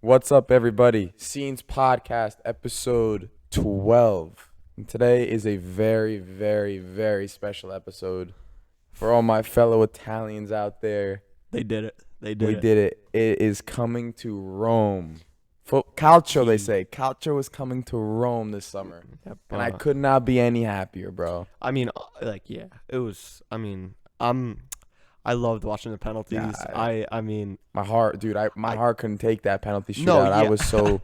What's up, everybody? Scenes Podcast, episode 12. And today is a very, very, very special episode for all my fellow Italians out there. They did it. We did it. It is coming to Rome. Calcio, they say. Calcio is coming to Rome this summer. Yep, And I could not be any happier, bro. It was. I loved watching the penalties. Yeah, my heart, dude, my heart couldn't take that penalty shootout. I was so.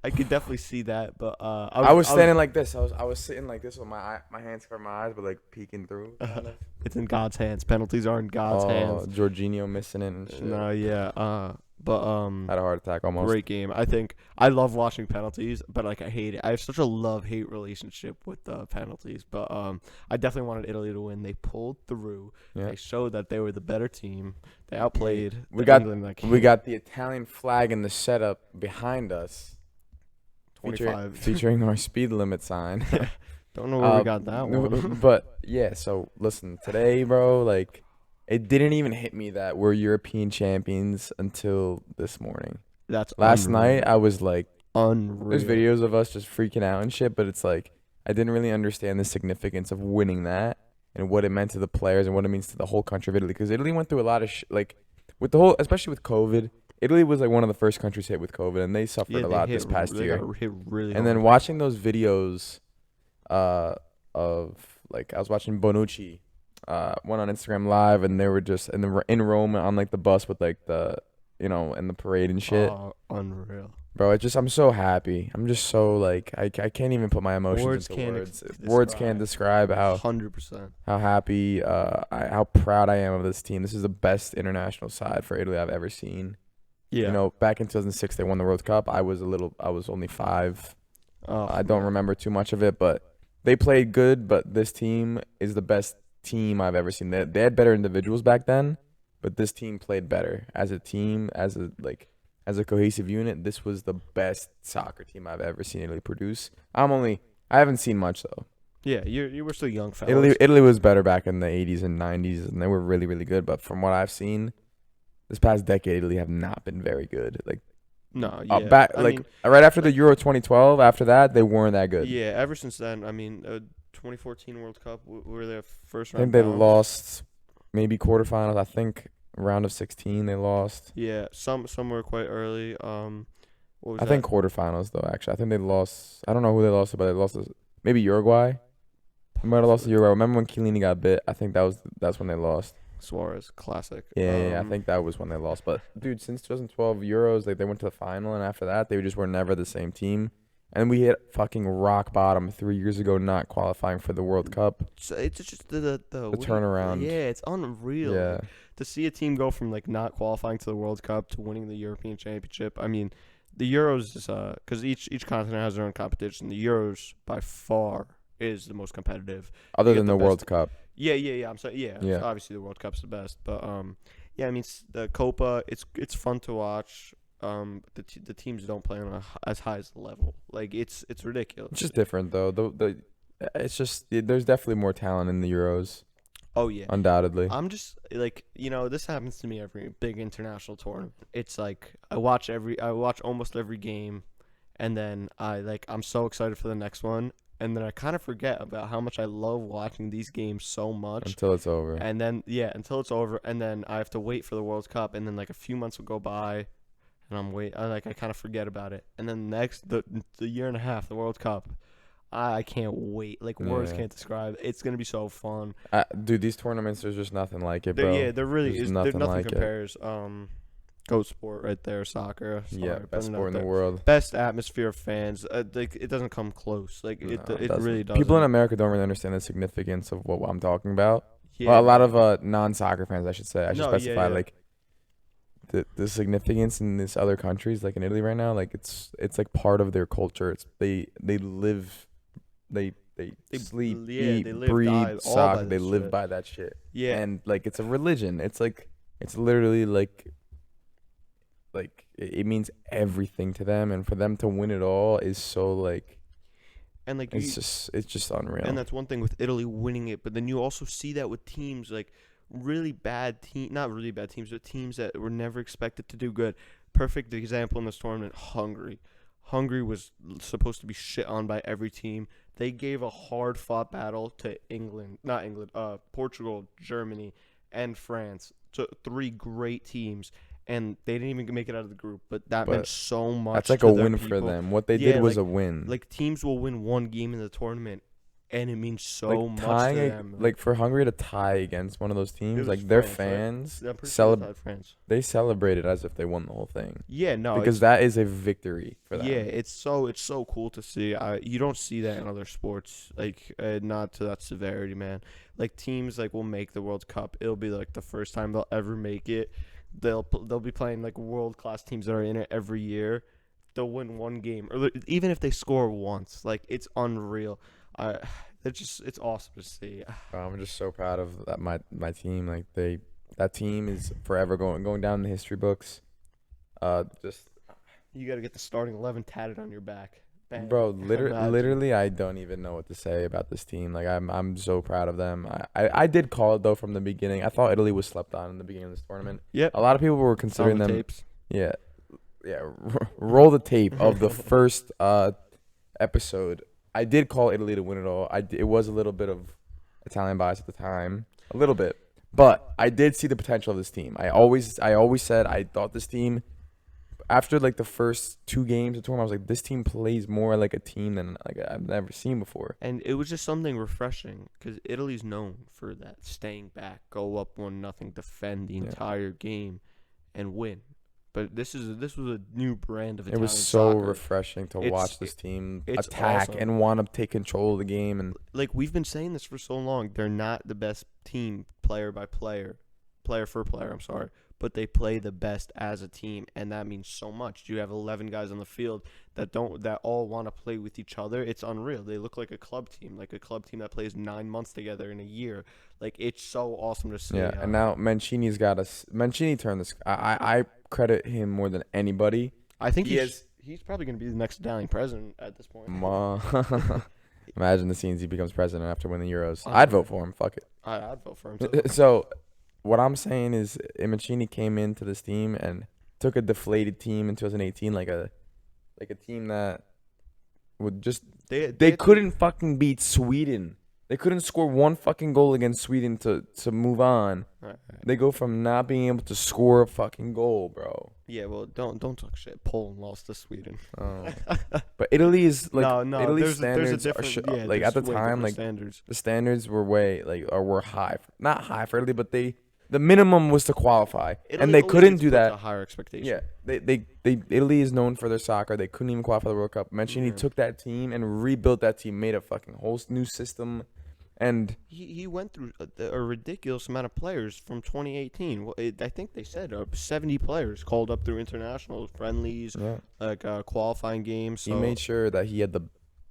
I could definitely see that, but I was standing like this. I was sitting like this with my hands cover my eyes, but like peeking through. It's in God's hands. Penalties are in God's hands. Jorginho missing it and shit. No, yeah. Had a heart attack almost. Great game. I think I love watching penalties, but like I hate it. I have such a love-hate relationship with the penalties. But I definitely wanted Italy to win. They pulled through. Yeah. They showed that they were the better team. They outplayed England. England. We got the Italian flag in the setup behind us. 25. Featuring our speed limit sign. Don't know where we got that one. But yeah, so listen, today, bro, like it didn't even hit me that we're European champions until this morning. That's last unreal. night. I was like, unreal. there's videos of us just freaking out and shit, but it's like I didn't really understand the significance of winning that and what it meant to the players and what it means to the whole country of Italy. Because Italy went through a lot of like with the whole, especially with COVID. Italy was like one of the first countries hit with COVID, and they suffered a lot this past year. Got hit really and then watching those videos, of like I was watching Bonucci, one on Instagram Live, and they were just in Rome on like the bus with like the and the parade and shit. Unreal, bro. I'm so happy. I'm just so like I can't even put my emotions into words. Words can't describe how 100% how happy, how proud I am of this team. This is the best international side for Italy I've ever seen. Yeah. Back in 2006 they won the World Cup. I was only 5. I don't remember too much of it, but they played good. But this team is the best team I've ever seen. They had better individuals back then, but this team played better as a team, as a cohesive unit. This was the best soccer team I've ever seen Italy produce. I haven't seen much though. Yeah, you were still young fellas. Italy was better back in the 80s and 90s, and they were really, really good. But from what I've seen, this past decade, Italy have not been very good. Like, no, yeah. Right after the Euro 2012, after that, they weren't that good. Yeah, ever since then, 2014 World Cup, were their first round. I think they lost maybe quarterfinals. I think round of 16 they lost. Yeah, some were quite early. I think quarterfinals though. Actually, I think they lost. I don't know who they lost to, but they lost maybe Uruguay. They might have lost to Uruguay. Remember when Chiellini got bit? I think that's when they lost. Suarez, classic. Yeah, I think that was when they lost. But dude, since 2012 Euros, like they went to the final, and after that, they just were never the same team. And we hit fucking rock bottom 3 years ago, not qualifying for the World Cup. It's just the turnaround. Yeah, it's unreal. Yeah. Like, to see a team go from like not qualifying to the World Cup to winning the European Championship. I mean, the Euros is because each continent has their own competition. The Euros by far is the most competitive, other than the World Cup. Yeah. I'm sorry. Yeah. Obviously, the World Cup's the best, but yeah. I mean, the Copa. It's fun to watch. The teams don't play on as high as the level. Like it's ridiculous. It's just different though. It's just there's definitely more talent in the Euros. Oh yeah, undoubtedly. I'm just like this happens to me every big international tournament. It's like I watch almost every game, and then I'm so excited for the next one. And then I kind of forget about how much I love watching these games so much. Until it's over. And then, until it's over. And then I have to wait for the World Cup. And then, like, a few months will go by. And I kind of forget about it. And then the year and a half, the World Cup, I can't wait. Like, words can't describe. It's going to be so fun. Dude, these tournaments, there's just nothing like it, bro. There really is. Nothing Nothing like compares. GOAT sport right there, soccer. Yeah, best sport in the world. Best atmosphere of fans. It doesn't come close. Like it really doesn't. People in America don't really understand the significance of what I'm talking about. Yeah. Well, a lot of non-soccer fans, I should say. I should specify like the significance in these other countries, like in Italy right now. Like it's like part of their culture. It's they live, they sleep, eat, breathe, soccer. They live by that shit. Yeah, and like it's a religion. It's literally like it means everything to them, and for them to win it all is so like, and like it's just unreal. And that's one thing with Italy winning it, but then you also see that with teams like not really bad teams, but teams that were never expected to do good. perfect example in this tournament, Hungary. Hungary was supposed to be shit on by every team. They gave a hard fought battle to Portugal, Germany, and France. So 3 great teams, and they didn't even make it out of the group. But that meant But so much. That's like to a their win for people. them. What they Yeah, did was like- a win. Like teams will win 1 game in the tournament, and it means so much to tying them. like for Hungary to tie against one of those teams, was like their France, right? fans I'm pretty sure they tied France. they celebrated as if they won the whole thing Yeah, no, because that is a victory for them. yeah, it's so cool to see. You don't see that in other sports, like not to that severity, man. Like teams like will make the World Cup. It'll be like the first time they'll ever make it. They'll be playing like world class teams that are in it every year. They'll win 1 game, or even if they score once, like it's unreal. It's awesome to see. I'm just so proud of that my team. Like that team is forever going down in the history books. Just You got to get the starting 11 tatted on your back. Bang. bro, Imagine. literally, I don't even know what to say about this team. Like I'm so proud of them. I did call it though from the beginning. I thought Italy was slept on in the beginning of this tournament. Yep. A lot of people were considering On the them. tapes. Yeah, roll the tape of the first episode. I did call Italy to win it all. It was a little bit of Italian bias at the time, a little bit, but I did see the potential of this team. I always said I thought this team, after like the first 2 games of the tournament, I was like, this team plays more like a team than like I've never seen before. And it was just something refreshing because Italy's known for that, staying back, go up 1-0, defend the entire game, and win. But this was a new brand of It Italian was so soccer. refreshing to It's- watch this team it's attack awesome. and want to take control of the game. And Like we've been saying this for so long, they're not the best team player for player. I'm sorry, but they play the best as a team, and that means so much. You have 11 guys on the field that all want to play with each other. It's unreal. They look like a club team that plays 9 months together in a year. Like it's so awesome to see. yeah, and now Mancini's got us. Mancini turned this. I credit him more than anybody. I think He he's probably going to be the next Italian president at this point. Imagine the scenes he becomes president after winning the Euros. Oh, I'd man. vote for him. Fuck it. I'd vote for him too. So, what I'm saying is, Mancini came into this team and took a deflated team in 2018, like a team that would just they couldn't fucking beat Sweden. They couldn't score 1 fucking goal against Sweden to move on. Right. They go from not being able to score a fucking goal, bro. Yeah, well, don't talk shit. Poland lost to Sweden. Oh. But Italy is like no, Italy's there's a standards are different. like at the there's way time, different like standards. the standards were were high, not high for Italy, but the minimum was to qualify, and they Italy couldn't needs do to put that. a higher expectation. Yeah, they Italy is known for their soccer. They couldn't even qualify for the World Cup. Mancini Yeah. took that team and rebuilt that team, made a fucking whole new system, and He went through a ridiculous amount of players from 2018. Well, I think they said 70 players called up through international friendlies, yeah, like qualifying games. So he made sure that he had the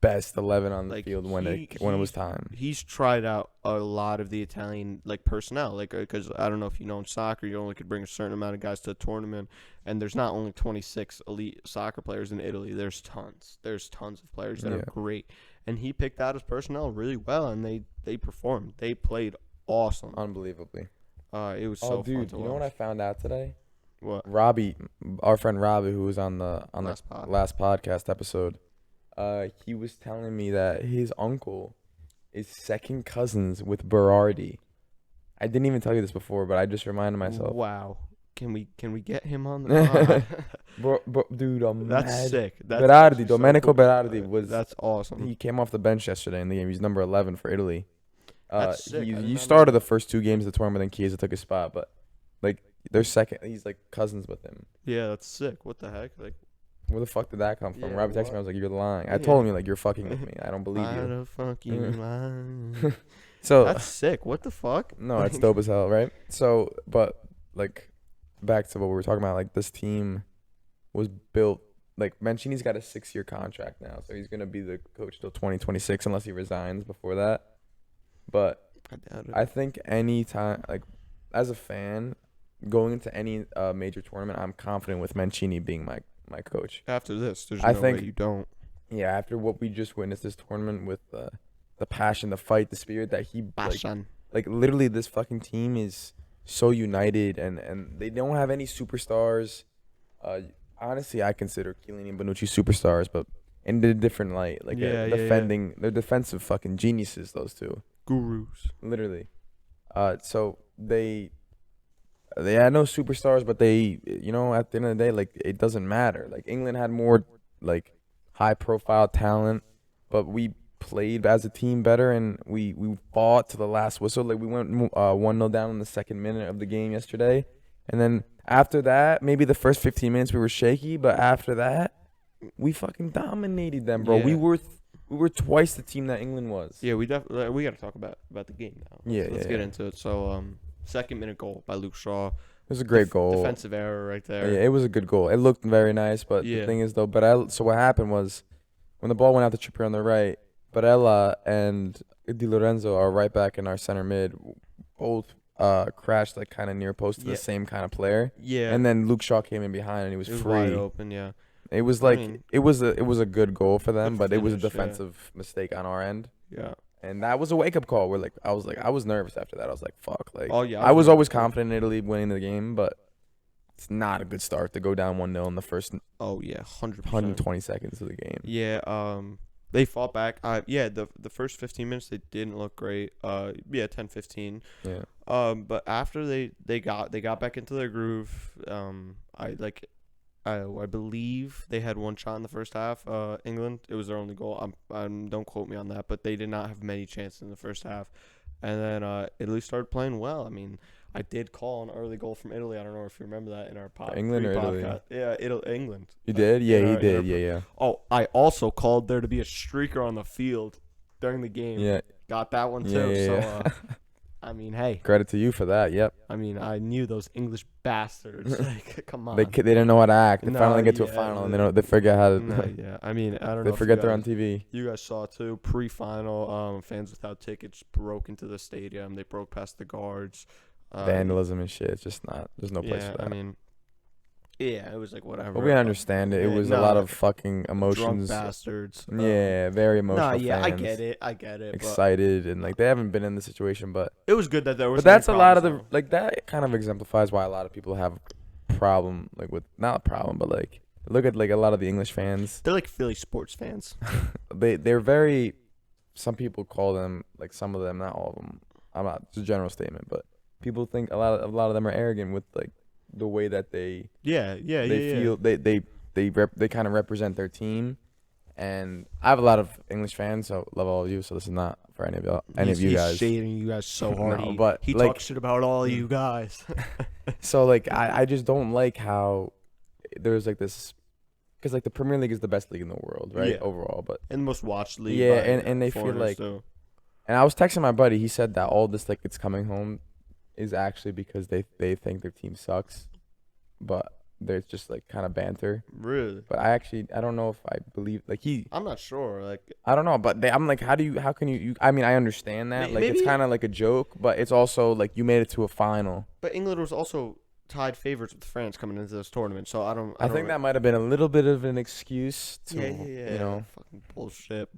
best 11 on the Like, field when he- it was time. he's tried out a lot of the Italian personnel, because I don't know if you know in soccer, you only could bring a certain amount of guys to a tournament, and there's not only 26 elite soccer players in Italy. There's tons of players that Yeah. are great, and he picked out his personnel really well, and they performed. They played awesome. Unbelievably. It was Oh, so fun dude, to you watch. know what I found out today? What? Robbie, our friend Robbie, who was on the Last pod. last podcast episode, he was telling me that his uncle is second cousins with Berardi. I didn't even tell you this before, but I just reminded myself. Wow. Can we get him on the pod? Dude, That's sick. That's Berardi, actually so Domenico cool. Berardi was. That's awesome. He came off the bench yesterday in the game. He's number 11 for Italy. That's sick. I did He not started know the first 2 games of the tournament, then Chiesa took his spot. But like, they're second. He's like cousins with him. Yeah, that's sick. What the heck? Like, Where the fuck did that come from? Yeah, Robbie texted me. what? I was like, "You're lying." I Yeah. told him like, "You're fucking with me. I don't believe why you." the fuck you lying? So That's sick. What the fuck? no, it's dope as hell, right? So, but like, back to what we were talking about. Like, this team was built. Like, Mancini's got a 6-year contract now, so he's gonna be the coach till 2026 unless he resigns before that. But I doubt it. I think any time, like, as a fan, going into any major tournament, I'm confident with Mancini being my coach. After this, there's I no think- way you don't. Yeah, after what we just witnessed this tournament with the passion, the fight, the spirit that he Bashan. like literally this fucking team is so united and they don't have any superstars. Uh, honestly, I consider Chiellini and Bonucci superstars, but in a different light. Like defending, they're defensive fucking geniuses. Those two, Gurus. literally. So they had no superstars, but they, at the end of the day, like it doesn't matter. Like England had more like high profile talent, but we played as a team better, and we fought to the last whistle. Like we went 1-0 down in the second minute of the game yesterday, and then after that, maybe the first 15 minutes we were shaky, but after that, we fucking dominated them, bro. Yeah. We were twice the team that England was. Yeah, we got to talk about the game now. Let's get into it. So, second minute goal by Luke Shaw. It was a great goal. Defensive error right there. Yeah, it was a good goal. It looked very nice, but the thing is though, so what happened was when the ball went out to Trippier on the right, Barella and Di Lorenzo, our right back and our center mid, both crashed like kind of near post to the same kind of player. Yeah. And then Luke Shaw came in behind and he was free. Wide open, yeah. It was like it was a good goal for them, but it was a defensive mistake on our end. Yeah. And that was a wake up call. I was nervous after that. I was like, fuck. Like, oh yeah. I was always confident in Italy winning the game, but it's not a good start to go down 1-0 in the first. Oh yeah, 100%. 120 seconds of the game. Yeah. They fought back. The first 15 minutes they didn't look great. 10, 15. Yeah. But after they got back into their groove. I believe they had one shot in the first half. England, it was their only goal. Don't quote me on that, but they did not have many chances in the first half. And then Italy started playing well. I mean, I did call an early goal from Italy. I don't know if you remember that in our England or Italy? Yeah, England. You did? Yeah, he did. Yeah. Oh, I also called there to be a streaker on the field during the game. Yeah. Got that one too. Yeah. So, I mean, hey. Credit to you for that. Yep. I mean, I knew those English bastards. Like, come on. They didn't know how to act. They finally get to a final and they forget how to. Yeah. I mean, I don't know. They forget they're on TV. You guys saw too. Pre-final, fans without tickets broke into the stadium. They broke past the guards. Vandalism and shit. It's just not. There's no place for that. I mean, yeah, it was like whatever. But we understand it. It was a lot of fucking emotions. Drunk bastards. Yeah, very emotional. Yeah, fans. I get it. Excited and like they haven't been in the situation, but it was good that there was. But that's a lot of the like that kind of exemplifies why a lot of people have a problem like with not a problem, but like look at like a lot of the English fans. They're like Philly sports fans. They're very. Some people call them like some of them, not all of them. I'm not. It's a general statement, but people think a lot of them are arrogant with like the way that they feel they kind of represent their team. And I have a lot of English fans, so love all of you. So this is not for any of you guys. He's shading you guys so hard. No, but he like, talks shit about all you guys. So like I just don't like how there's like this, because like the Premier League is the best league in the world, right? Overall, but and the most watched league. Yeah, and they feel like. Too. And I was texting my buddy. He said that all this like it's coming home is actually because they think their team sucks, but there's just like kind of banter. Really? But I don't know if I believe like I'm not sure. Like I don't know, but I'm like, how can you? I mean, I understand that. Like it's kind of like a joke, but it's also like you made it to a final. But England was also tied favorites with France coming into this tournament, so I think that might have been a little bit of an excuse to you know. Fucking bullshit.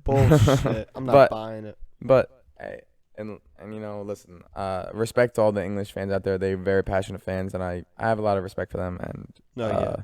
I'm not buying it. But and you know, listen, respect to all the English fans out there. They're very passionate fans, and I have a lot of respect for them. And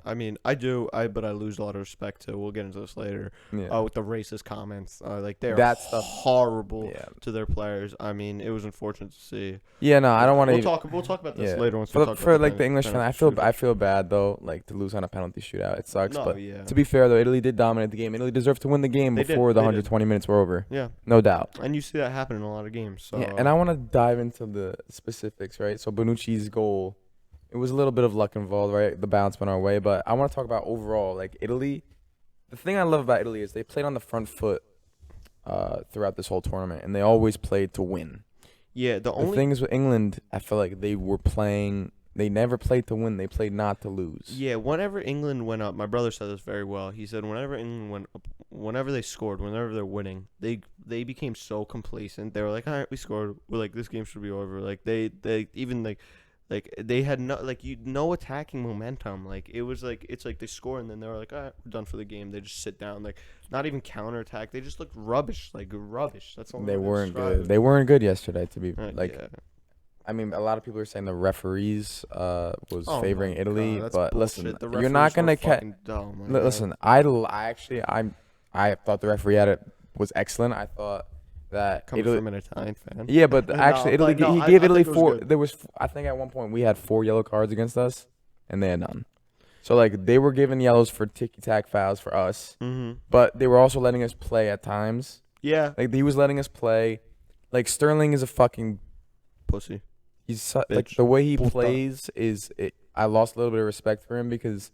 I mean, I do. But I lose a lot of respect too. We'll get into this later. Yeah. With the racist comments, like they're horrible to their players. I mean, it was unfortunate to see. Yeah, no, I don't want to. We'll talk about this later. For like the English fan, I feel bad though, like to lose on a penalty shootout. It sucks. But to be fair though, Italy did dominate the game. Italy deserved to win the game before the 120 minutes were over. Yeah, no doubt. And you see that happen in a lot of games. So. Yeah, and I want to dive into the specifics, right? So Bonucci's goal, it was a little bit of luck involved, right? The bounce went our way, but I want to talk about overall, like Italy. The thing I love about Italy is they played on the front foot throughout this whole tournament, and they always played to win. Yeah, the thing is with England, I feel like they never played to win. They played not to lose. Yeah, whenever England went up, my brother said this very well. He said whenever England went up, whenever they scored, whenever they're winning, they became so complacent. They were like, all right, we scored. We're like, this game should be over. Like they even like they had no attacking momentum. Like it's like they score and then they were like, all right, we're done for the game. They just sit down, like not even counterattack. They just looked rubbish, like rubbish. That's all they weren't good. They weren't good yesterday. To be I mean, a lot of people are saying the referees was Oh favoring my Italy, God, that's but bullshit. listen, The you're not referees were gonna catch. fucking dumb. Like, Listen, I actually I thought the referee had it was excellent. I thought that coming Italy. from an Italian fan. Yeah, but actually, No, Italy but no, he I gave think Italy it was four. good. There was I think at one point we had 4 yellow cards against us, and they had none. So like they were giving yellows for ticky tack fouls for us, Mm-hmm. but they were also letting us play at times. Yeah. Like he was letting us play. Like Sterling is a fucking. Pussy. Like Bitch. the way he Puta. plays is. I lost a little bit of respect for him because.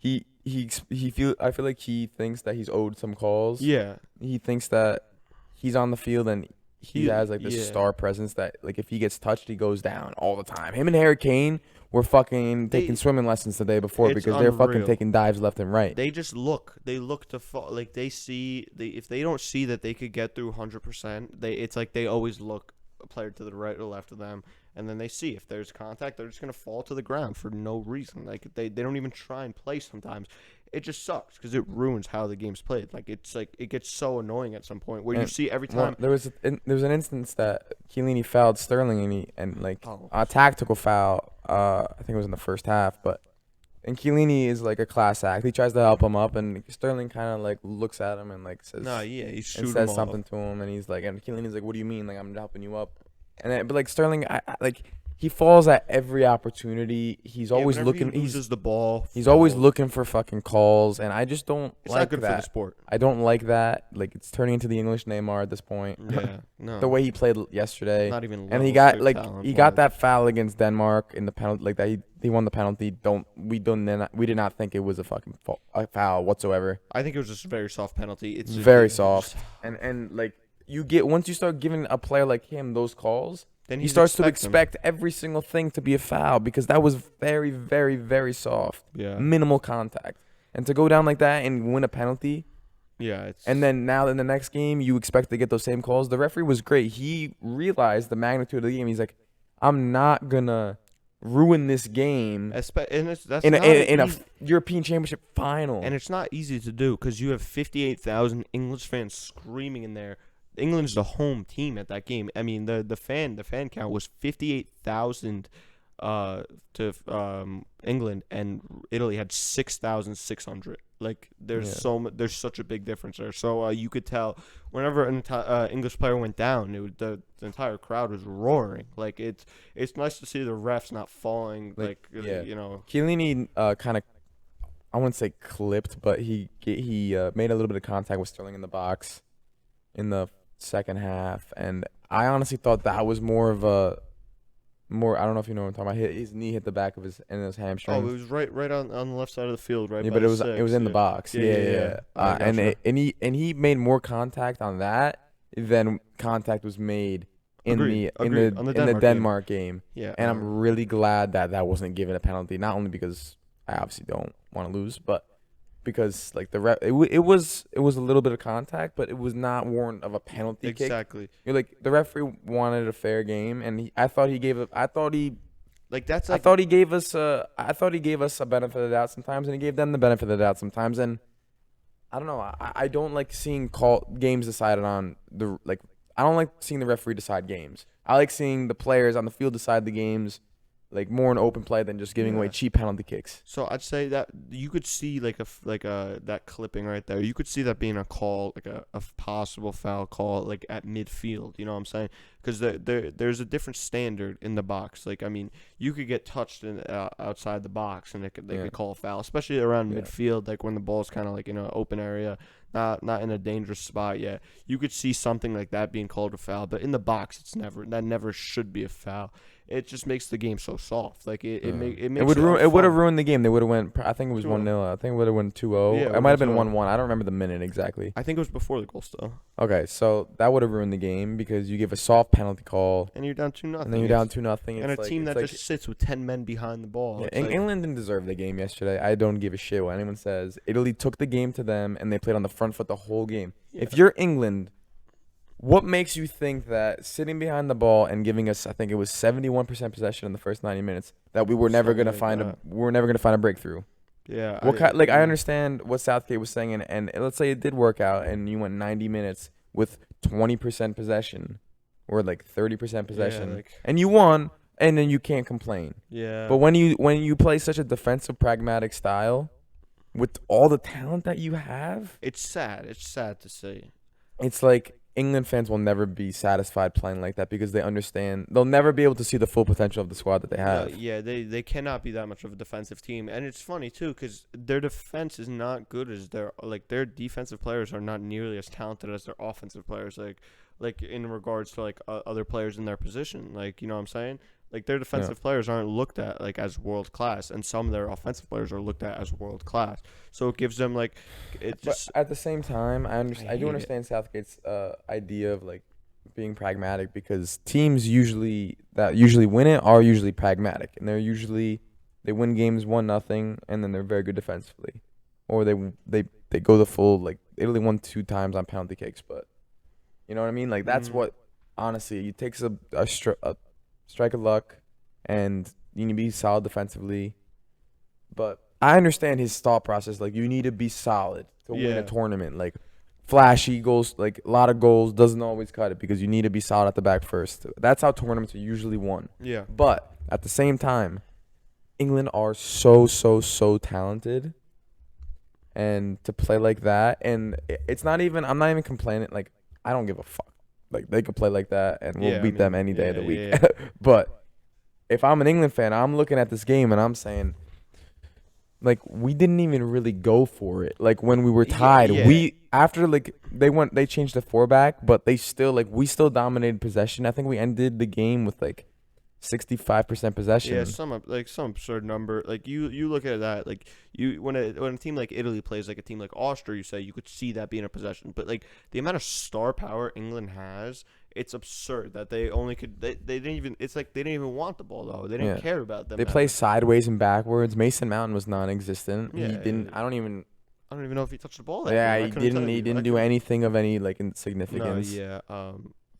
I feel like he thinks that he's owed some calls. Yeah. He thinks that he's on the field and he has like this yeah. star presence that like if he gets touched he goes down all the time. Him and Harry Kane were fucking taking swimming lessons the day before It's because they're fucking unreal. taking dives left and right. They just look. They look to fall. Like they see. If they don't see that they could get through 100%, it's like they always look a player to the right or left of them, and then they see if there's contact, they're just gonna fall to the ground for no reason. Like they don't even try and play sometimes. It just sucks because it ruins how the game's played. Like it gets so annoying at some point where you And see every Well, time. there was an instance that Chiellini fouled Sterling and like Oh. a tactical foul. I think it was in the first half, but and Chiellini is like a class act. He tries to help him up, and Sterling kind of like looks at him and like says, Nah, yeah, he shoot and him says off. something to him, and he's like, and Chiellini's like, "What do you mean? Like I'm helping you up?" And then, but like Sterling, like he falls at every opportunity. He's Yeah, always whenever looking. He loses the ball. He's always foul. looking for fucking calls, and I just don't It's like not good that. for the sport. I don't like that. Like it's turning into the English Neymar at this point. Yeah, no. The way he played yesterday, Not even. and he levels got to like talent he got wise. that foul against Denmark in the penalty, like that he won the penalty. We did not think it was a fucking a foul whatsoever. I think it was just a very soft penalty. It's Very it's soft. just- And like once you start giving a player like him those calls, Then he he's starts to expect them. expect every single thing to be a foul because that was very, very, very soft, Yeah. minimal contact, and to go down like that and win a penalty. Yeah. It's And then now in the next game, you expect to get those same calls. The referee was great. He realized the magnitude of the game. He's like, I'm not gonna ruin this game and that's in not a easy- European Championship final. and it's not easy to do because you have 58,000 English fans screaming in there. England's the home team at that game. I mean, the fan count was 58,000 to England, and Italy had 6,600. Like there's there's such a big difference there. So you could tell whenever an English player went down, the entire crowd was roaring. Like it's nice to see the refs not falling. Like yeah. you know. Chiellini kind of, I wouldn't say clipped, but he made a little bit of contact with Sterling in the box in the second half, and I honestly thought that was more of a I don't know if you know what I'm talking about. His knee hit the back of his hamstring. Oh, it was right on the left side of the field, right? Yeah, by but the it was in the six, box. Yeah. I gotcha. And he made more contact on that than contact was made in Agreed, the agreed. On the in the Denmark game. Denmark game. Yeah, And I'm really glad that wasn't given a penalty. Not only because I obviously don't want to lose, but because like it was a little bit of contact, but it was not warrant of a penalty kick. exactly. You're like the referee wanted a fair game, and I thought he gave us a benefit of the doubt sometimes, and he gave them the benefit of the doubt sometimes. And I don't know. I don't like seeing games decided on I don't like seeing the referee decide games. I like seeing the players on the field decide the games, like more in open play than just giving away Yeah. cheap penalty kicks. So I'd say that you could see that clipping right there. You could see that being a call, like a possible foul call, like at midfield. You know what I'm saying? Because there's a different standard in the box. Like I mean, you could get touched outside the box, and they could call a foul, especially around midfield, like when the ball's kind of like in an open area, not in a dangerous spot. Yeah, you could see something like that being called a foul, but in the box, that never should be a foul. It just makes the game so soft. Like it makes It would have fun. ruined the game. They would have went. I think it was 2-0. 1-0. I think it would have went 2-0. Yeah, It might have been 2-0. 1-1. I don't remember the minute exactly. I think it was before the goal still. Okay, so that would have ruined the game because you give a soft penalty call, And you're down 2-0. and then you're down 2-0. And a team that just sits with 10 men behind the ball. Yeah, It's like- England didn't deserve the game yesterday. I don't give a shit what anyone says. Italy took the game to them, and they played on the front foot the whole game. If you're England, what makes you think that sitting behind the ball and giving us, I think it was 71% possession in the first 90 minutes, that we were never Something gonna like find that. a breakthrough? yeah. I understand what Southgate was saying, and let's say it did work out, and you went 90 minutes with 20% possession, or like 30% possession, like- and you won, and then you can't complain. Yeah. But when you play such a defensive, pragmatic style, with all the talent that you have, it's sad. It's sad to see. it's like England fans will never be satisfied playing like that because they understand they'll never be able to see the full potential of the squad that they No, have. yeah, they cannot be that much of a defensive team, and it's funny too because their defense is not good as their defensive players are not nearly as talented as their offensive players. Like in regards to like other players in their position, like you know what I'm saying. Like their defensive players aren't looked at like as world class, and some of their offensive players are looked at as world class. So it gives them like it But just at the same time, I hate do it. understand Southgate's idea of like being pragmatic because teams usually win it are usually pragmatic, and they win games 1-0, and then they're very good defensively, or they go the full, like Italy won 2 times on penalty kicks, but you know what I mean. Like that's what honestly it takes a strike of luck, and you need to be solid defensively. But I understand his thought process. Like you need to be solid to win Yeah. a tournament. Like flashy goals, like a lot of goals doesn't always cut it because you need to be solid at the back first. That's how tournaments are usually won. yeah. But at the same time, England are so talented, and to play like that, and it's not even. I'm not even complaining. Like I don't give a fuck. Like they could play like that, and we'll Yeah, I beat them mean, any day of the yeah, week. yeah. But if I'm an England fan, I'm looking at this game and I'm saying, like we didn't even really go for it. Like when we were Yeah, tied, yeah. we after like they changed the 4-back, but we still dominated possession. I think we ended the game with like 65% possession. Yeah, some absurd number. Like you look at that, like when a team like Italy plays like a team like Austria, you say you could see that being a possession. But like the amount of star power England has, it's absurd that they only could they didn't even it's like they didn't even want the ball though. They didn't Yeah. care about them. They play sideways and backwards. Mason Mount was non-existent. Yeah, He didn't. yeah. I don't even. I don't even know if he touched the ball. That Yeah, game. I he couldn't tell didn't. He you. I didn't do couldn't- anything of any like No, significance. yeah.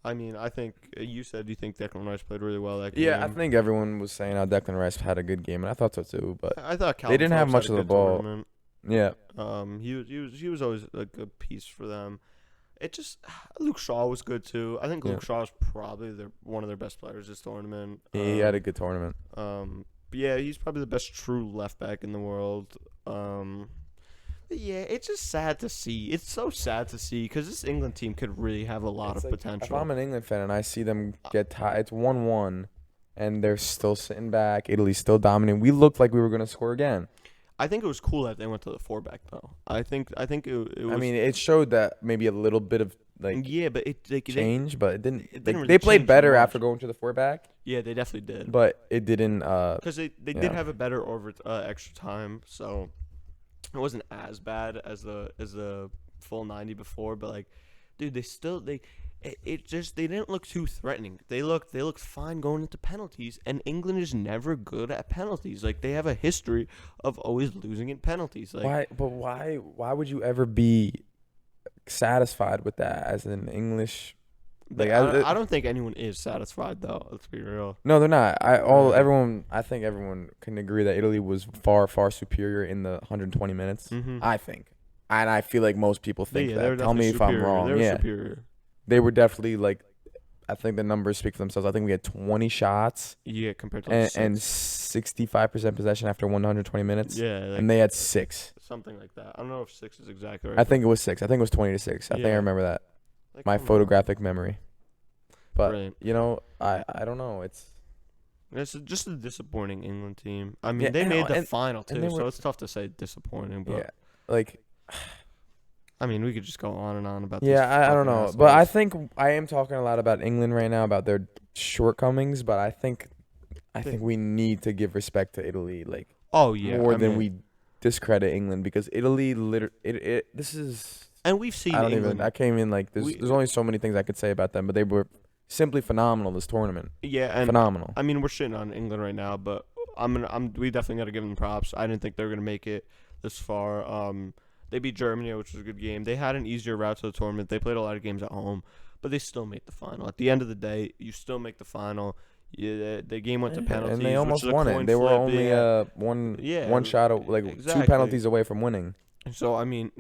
I mean, I think you said you think Declan Rice played really well that game. Yeah, I think everyone was saying how Declan Rice had a good game, and I thought so too. But I thought Calvin didn't have Phillips much had of a the good ball. tournament. yeah, He was always a good piece for them. It just Luke Shaw was good too. I think Yeah. Luke Shaw is probably one of their best players this tournament. he had a good tournament. But yeah, he's probably the best true left back in the world. But yeah, it's just sad to see. It's so sad to see because this England team could really have a lot It's of like, potential. If I'm an England fan and I see them get tied, it's 1-1, and they're still sitting back. Italy's still dominating. We looked like we were gonna score again. I think it was cool that they went to the 4-back though. I think it was. I mean, it showed that maybe a little bit of like yeah, but they change, but it didn't. it didn't Like, really they played change better much. after going to the 4-back, yeah, they definitely did. but it didn't. Because they Yeah. did have a better extra time, so it wasn't as bad as the full 90 before. But like, dude, it just they didn't look too threatening. They looked fine going into penalties, and England is never good at penalties. Like they have a history of always losing in penalties. Like why would you ever be satisfied with that as an English? Like I don't think anyone is satisfied though. Let's be real. No, they're not. Yeah. I think everyone can agree that Italy was far superior in the 120 minutes. Mm-hmm. I think, and I feel like most people think They were that. Tell me definitely if I'm superior. wrong. They were Yeah, superior. they were definitely like. I think the numbers speak for themselves. I think we had 20 shots Yeah, compared to and six. 65% possession after 120 minutes, Yeah, like, and they had 6. something like that. I don't know if 6 is exactly right. I think it was 6. I think it was 20-6. I think I Yeah. remember that. Like, My come on. photographic memory. But Brilliant. you know, I don't know. It's It's just a disappointing England team. I mean, Yeah, they and- made the and- final and too, they so were- it's tough to say disappointing. But yeah, like I mean, we could just go on and on about. yeah. these I don't fucking know, but I assholes. think I am talking a lot about England right now about their shortcomings. But I think we need to give respect to Italy, like Oh yeah, more I than mean, we discredit England, because Italy this is. And we've seen I don't England. even. I came in like We- there's only so many things I could say about them, but they were simply phenomenal this tournament. yeah, and Phenomenal. I mean, we're shitting on England right now, but we definitely got to give them props. I didn't think they were gonna make it this far. They beat Germany, which was a good game. They had an easier route to the tournament. They played a lot of games at home, but they still made the final. At the end of the day, you still make the final. Yeah, the game went to penalties, and they almost which is a won coin it. They were flip, only yeah. one Yeah, one shot, like exactly. 2 penalties away from winning. So I mean,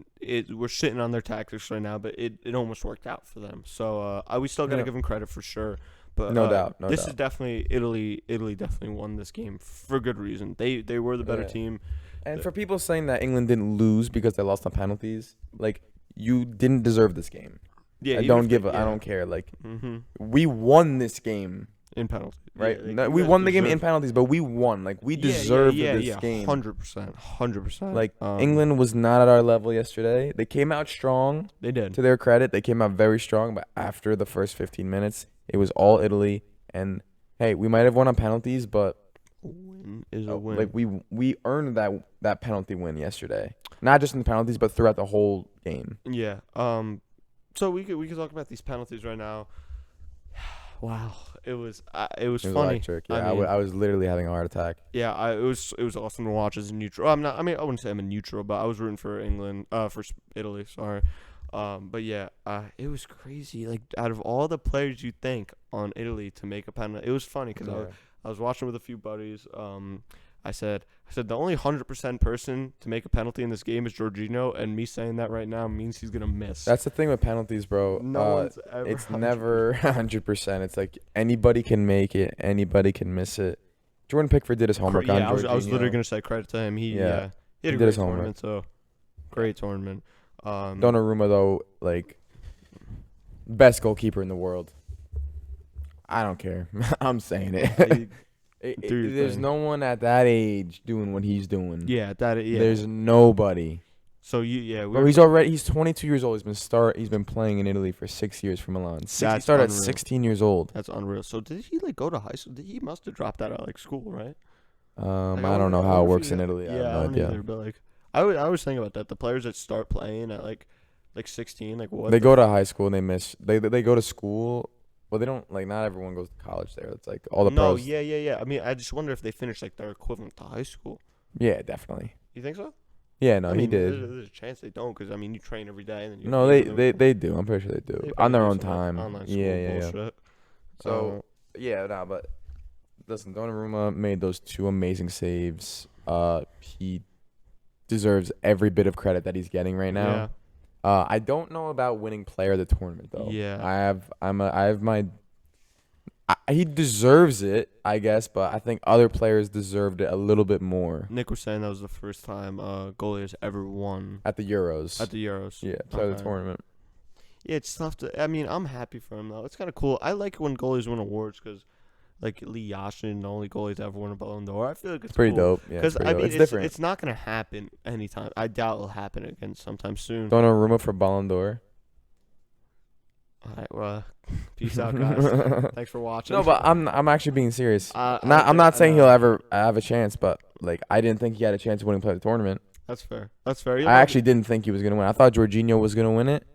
we're sitting on their tactics right now, but it almost worked out for them. So we still got to Yeah. give them credit for sure. But No doubt, no this doubt. is definitely Italy. Italy definitely won this game for good reason. They were the better Yeah. team. And for people saying that England didn't lose because they lost on penalties, like you didn't deserve this game. Yeah, I even don't if give they- a, I don't care. Like Mm-hmm. we won this game, In penalties, right? Yeah, like, No, you we guys won the game in deserve- penalties, but we won. Like we Yeah, deserved yeah, this yeah, game. 100%, 100%. Like England was not at our level yesterday. They came out strong. they did. To their credit, they came out very strong. But after the first 15 minutes, it was all Italy. And hey, we might have won on penalties, but A win is a win. like we earned that penalty win yesterday. Not just in the penalties, but throughout the whole game. Yeah. So we could talk about these penalties right now. Wow. It was It was funny. electric. I Yeah, mean- I was literally having a heart attack. Yeah. It was awesome to watch as a neutral. I'm not. I mean, I wouldn't say I'm a neutral, but I was rooting for England. For Italy. Sorry. But yeah. It was crazy. Like out of all the players you think on Italy to make a penalty, it was funny because I was watching with a few buddies. I said the only 100% person to make a penalty in this game is Jorginho, and me saying that right now means he's gonna miss. That's the thing with penalties, bro. No one's ever. It's 100%. never 100%. It's like anybody can make it, anybody can miss it. Jordan Pickford did his homework on Yeah, I was Jorginho. literally gonna say credit to him. He Yeah. he had a He did great his homework. tournament. So great tournament. Donnarumma though, like best goalkeeper in the world. I don't care. I'm saying it. Do your There's thing. no one at that age doing what he's doing. Yeah, yeah. There's nobody. So we Bro, he's 22 years old. He's been playing in Italy for 6 years for Milan. He That's started at unreal. 16 years old. That's unreal. So did he like go to high school? He must have dropped out of like school, right? Like, I don't know how it wonder if works he- in Italy. I have Yeah, no I don't idea. either. But like, I was thinking about that. The players that start playing at like 16, like what? They go to high school and they miss. They go to school. Well, they don't like. Not everyone goes to college there. It's like all the No, pros. yeah. I mean, I just wonder if they finish like their equivalent to high school. Yeah, definitely. You think so? Yeah, no, I he mean, did. There's a chance they don't, because I mean, you train every day and then you. No, they do. I'm pretty sure they do They on their probably own do some, like, time. online school Yeah. bullshit. So yeah, nah, but listen, Donnarumma made those two amazing saves. He deserves every bit of credit that he's getting right now. I don't know about winning player of the tournament though. Yeah. He deserves it, I guess, but I think other players deserved it a little bit more Nick was saying that was the first time goalie has ever won at the Euros. at the Euros. yeah, player of the Okay. tournament. Yeah, it's tough to. I mean, I'm happy for him though. It's kind of cool. I like when goalies win awards because, like Lee Yashin, the only goalie to ever win a Ballon d'Or. I feel like it's Pretty cool. dope. Yeah, Because it's, I mean, it's different. It's not gonna happen anytime. I doubt it'll happen again sometime soon. Donnarumma for Ballon d'Or. All right, well, peace out, guys. Thanks for watching. No, but I'm actually being serious. I'm I not saying he'll know. ever have a chance, but like I didn't think he had a chance of winning player of the tournament. That's fair. That's fair. I actually didn't think he was gonna win. I thought Jorginho was gonna win it.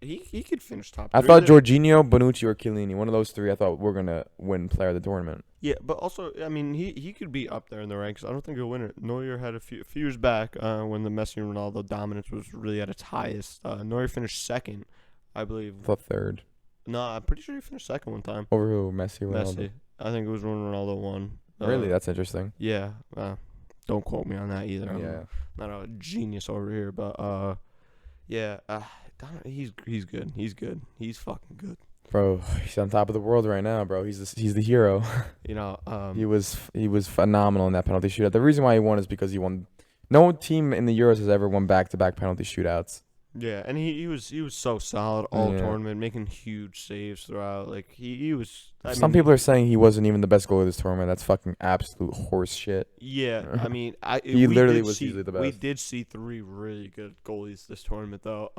he could finish top. I three thought there. Jorginho, Bonucci, or Chiellini, one of those three, I thought were gonna win player of the tournament. Yeah, but also, I mean, he could be up there in the ranks. I don't think he'll win it. Neuer had a few years back when the Messi and Ronaldo dominance was really at its highest. Neuer finished second, I believe. I thought third. No, I'm pretty sure he finished second one time. Over who? Messi, Ronaldo. Messi. I think it was when Ronaldo won. Really? That's interesting. Yeah. Don't quote me on that either. I'm Yeah. not a genius over here, but yeah. He's good. He's good. He's fucking good. Bro, he's on top of the world right now, bro. He's the hero. You know. He was phenomenal in that penalty shootout. The reason why he won is because he won. No team in the Euros has ever won back-to-back penalty shootouts. Yeah, and he was so solid all Yeah. tournament, making huge saves throughout. Like he was. Some people are saying he wasn't even the best goalie of this tournament. That's fucking absolute horse shit. Yeah, I mean, He we literally did was see- easily the We best. did see 3 really good goalies this tournament, though.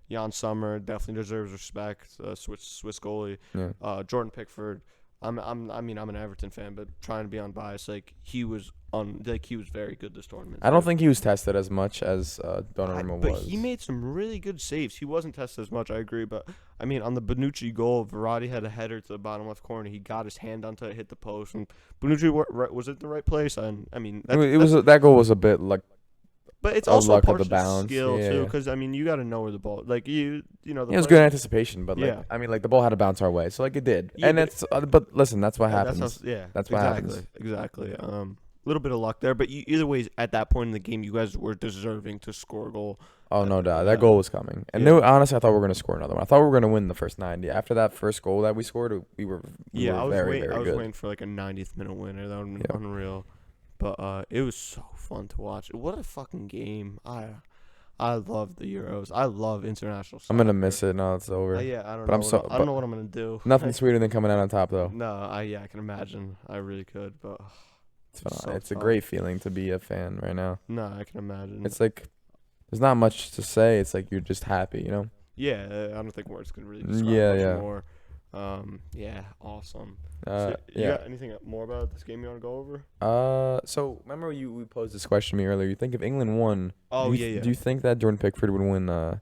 Jan Sommer definitely deserves respect. Swiss goalie. Yeah. Jordan Pickford. I'm an Everton fan, but trying to be unbiased, like he was very good this tournament. I don't think he was tested as much as Donnarumma But was. he made some really good saves. He wasn't tested as much, I agree. But, I mean, on the Bonucci goal, Verratti had a header to the bottom left corner. He got his hand onto it, hit the post. And Bonucci was it the right place? And I mean, that goal was a bit like but it's a also luck of part the of balance. skill, Yeah, too. yeah. Because, I mean, you got to know where the ball – like, you know. The it was player- good anticipation, but like Yeah. I mean, like the ball had to bounce our way, so like it did. Yeah, and but- it's but listen, that's what Yeah, happens. That's what exactly, happens. Exactly. little bit of luck there, but either way, at that point in the game, you guys were deserving to score a goal. Oh, no doubt. That goal was coming. And Yeah. honestly, I thought we were going to score another one. I thought we were going to win the first 90. After that first goal that we scored, we were I was very, waiting. very I was good. waiting for like a 90th minute winner. That would have been Yeah. unreal. But it was so fun to watch. What a fucking game! I love the Euros. I love international soccer. I'm going to miss it now it's over. Yeah, I don't But know. I'm so- I don't know what I'm gonna do. Nothing sweeter than coming out on top, though. No, I can imagine. I really could, but It's fun. so It's a tough. great feeling to be a fan right now. no, I can imagine. It's like there's not much to say. It's like you're just happy, you know? Yeah, I don't think words could really Mm, describe yeah, much yeah. more. Yeah, awesome. So, you Yeah. got anything more about this game you want to go over? So remember we posed this question to me earlier. You think if England won, Oh, do you, yeah. do you think that Jordan Pickford would win the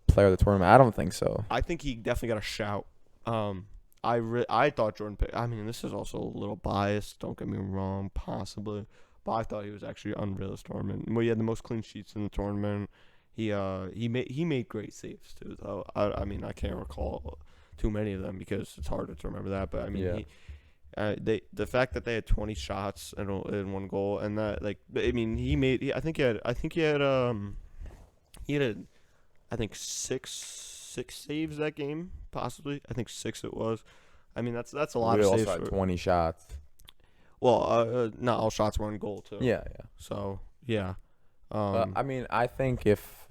player of the tournament? I don't think so. I think he definitely got a shout. I thought Jordan Pick. I mean, this is also a little biased. Don't get me wrong, possibly, but I thought he was actually unreal this tournament. Well, he had the most clean sheets in the tournament. He made great saves too. Though I mean I can't recall too many of them because it's harder to remember that. But I mean Yeah. the fact that they had 20 shots in one goal and that I mean I think he had I think six saves that game possibly. I think 6 it was. I mean that's a lot We of also saves. had 20 shots. Well, not all shots were in goal too. Yeah. So yeah. But I mean, I think if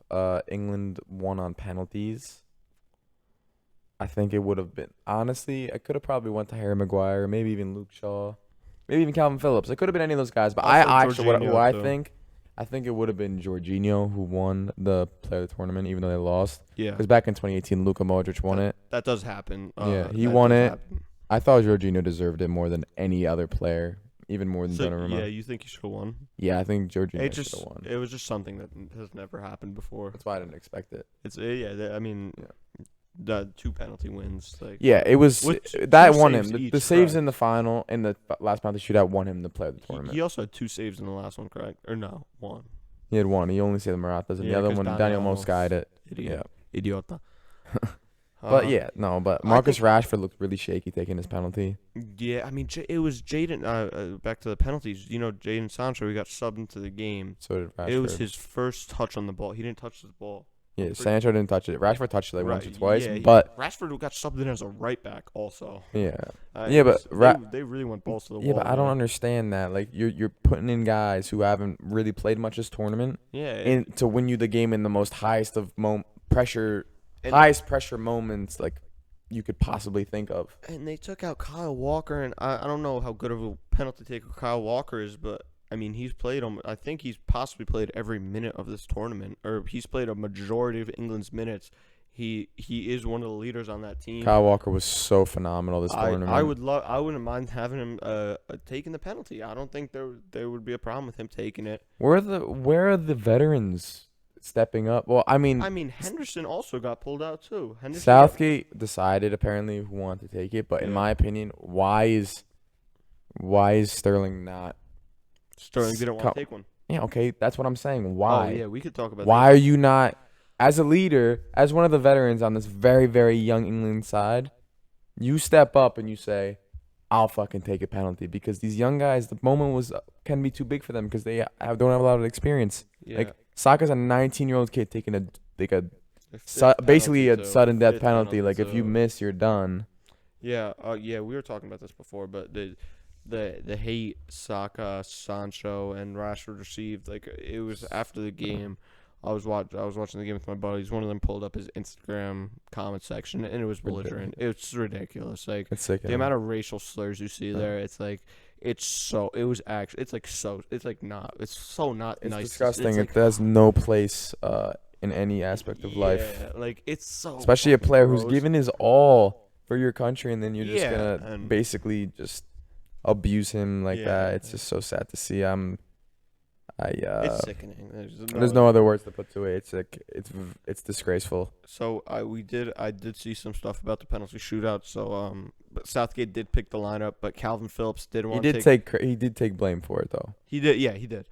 England won on penalties, I think it would have been. Honestly, I could have probably went to Harry Maguire, maybe even Luke Shaw, maybe even Calvin Phillips. It could have been any of those guys. But Also I actually, what Jorginho, I too. think it would have been Jorginho who won the player of the tournament, even though they lost. Yeah. Because back in 2018, Luka Modric won it. That does happen. Yeah, he that won does it. happen. I thought Jorginho deserved it more than any other player, even more than So, Donnarumma. yeah, you think he should have won? Yeah, I think Jorginho It should just have won. it was just something that has never happened before. That's why I didn't expect it. It's I mean, Yeah. the 2 penalty wins. Like Yeah, it was With that 2 won him. saves The each, saves correct? in the final and the last penalty shootout won him the player of the he, tournament. he also had 2 saves in the last one, correct? Or no, 1. He had one. He only saved the Marathas, and Yeah, the other 'cause one, Daniel Daniel almost Moscada it. Idiot. Yeah. Idiota. But yeah, no. But I Marcus think- Rashford looked really shaky taking his penalty. Yeah, I mean, it was Jaden. Back to the penalties. You know, Jaden Sancho. He got subbed into the game. So did Rashford. It was his first touch on the ball. He didn't touch the ball. Yeah, pretty- Sancho didn't touch it. Rashford touched it like once or Right, twice. yeah, But Rashford got subbed in as a right back also. yeah, Uh, Yeah, it but was- they really went balls to the yeah. wall. But I don't man. understand that. Like you're putting in guys who haven't really played much this tournament, Yeah, and to win you the game in the most highest of pressure, And- highest pressure moments like you could possibly think of. and they took out Kyle Walker, and I don't know how good of a penalty taker Kyle Walker is, but I mean he's played I think he's possibly played every minute of this tournament, or he's played a majority of England's minutes. He is one of the leaders on that team. Kyle Walker was so phenomenal this tournament. I wouldn't mind having him taking the penalty. I don't think there would be a problem with him taking it. Where are the veterans stepping up? Well, I mean, Henderson also got pulled out too. Henderson Southgate decided apparently who wanted to take it, but in Yeah. my opinion, why is Sterling not? Sterling didn't want to take one. Yeah, okay, that's what I'm saying. Why? Oh yeah, we could talk about Why are you not, as a leader, as one of the veterans on this very, very young England side, you step up and you say, I'll fucking take a penalty, because these young guys, the moment can be too big for them because they don't have a lot of experience. Yeah. Like Saka's a 19-year-old kid taking Fifth basically a penalty, too. sudden death Fifth penalty. Like if you too. miss, you're done. Yeah, we were talking about this before, but the hate Saka, Sancho, and Rashford received, like it was after the game. I was watching the game with my buddies. One of them pulled up his Instagram comment section, and it was belligerent. It's ridiculous. Like It's sick. the amount of racial slurs you see there, it's like it's so not It's nice. disgusting. It's It has no place in any aspect of life, Yeah, like it's so especially a fucking player who's gross. given his all for your country, and then you're just Yeah, gonna and- basically just abuse him like Yeah. that. It's just so sad to see. It's sickening. There's no other words to put to it. It's like it's disgraceful. So I did see some stuff about the penalty shootout. So but Southgate did pick the lineup, but Calvin Phillips did He want to did he did take blame for it though. He did, yeah, he did.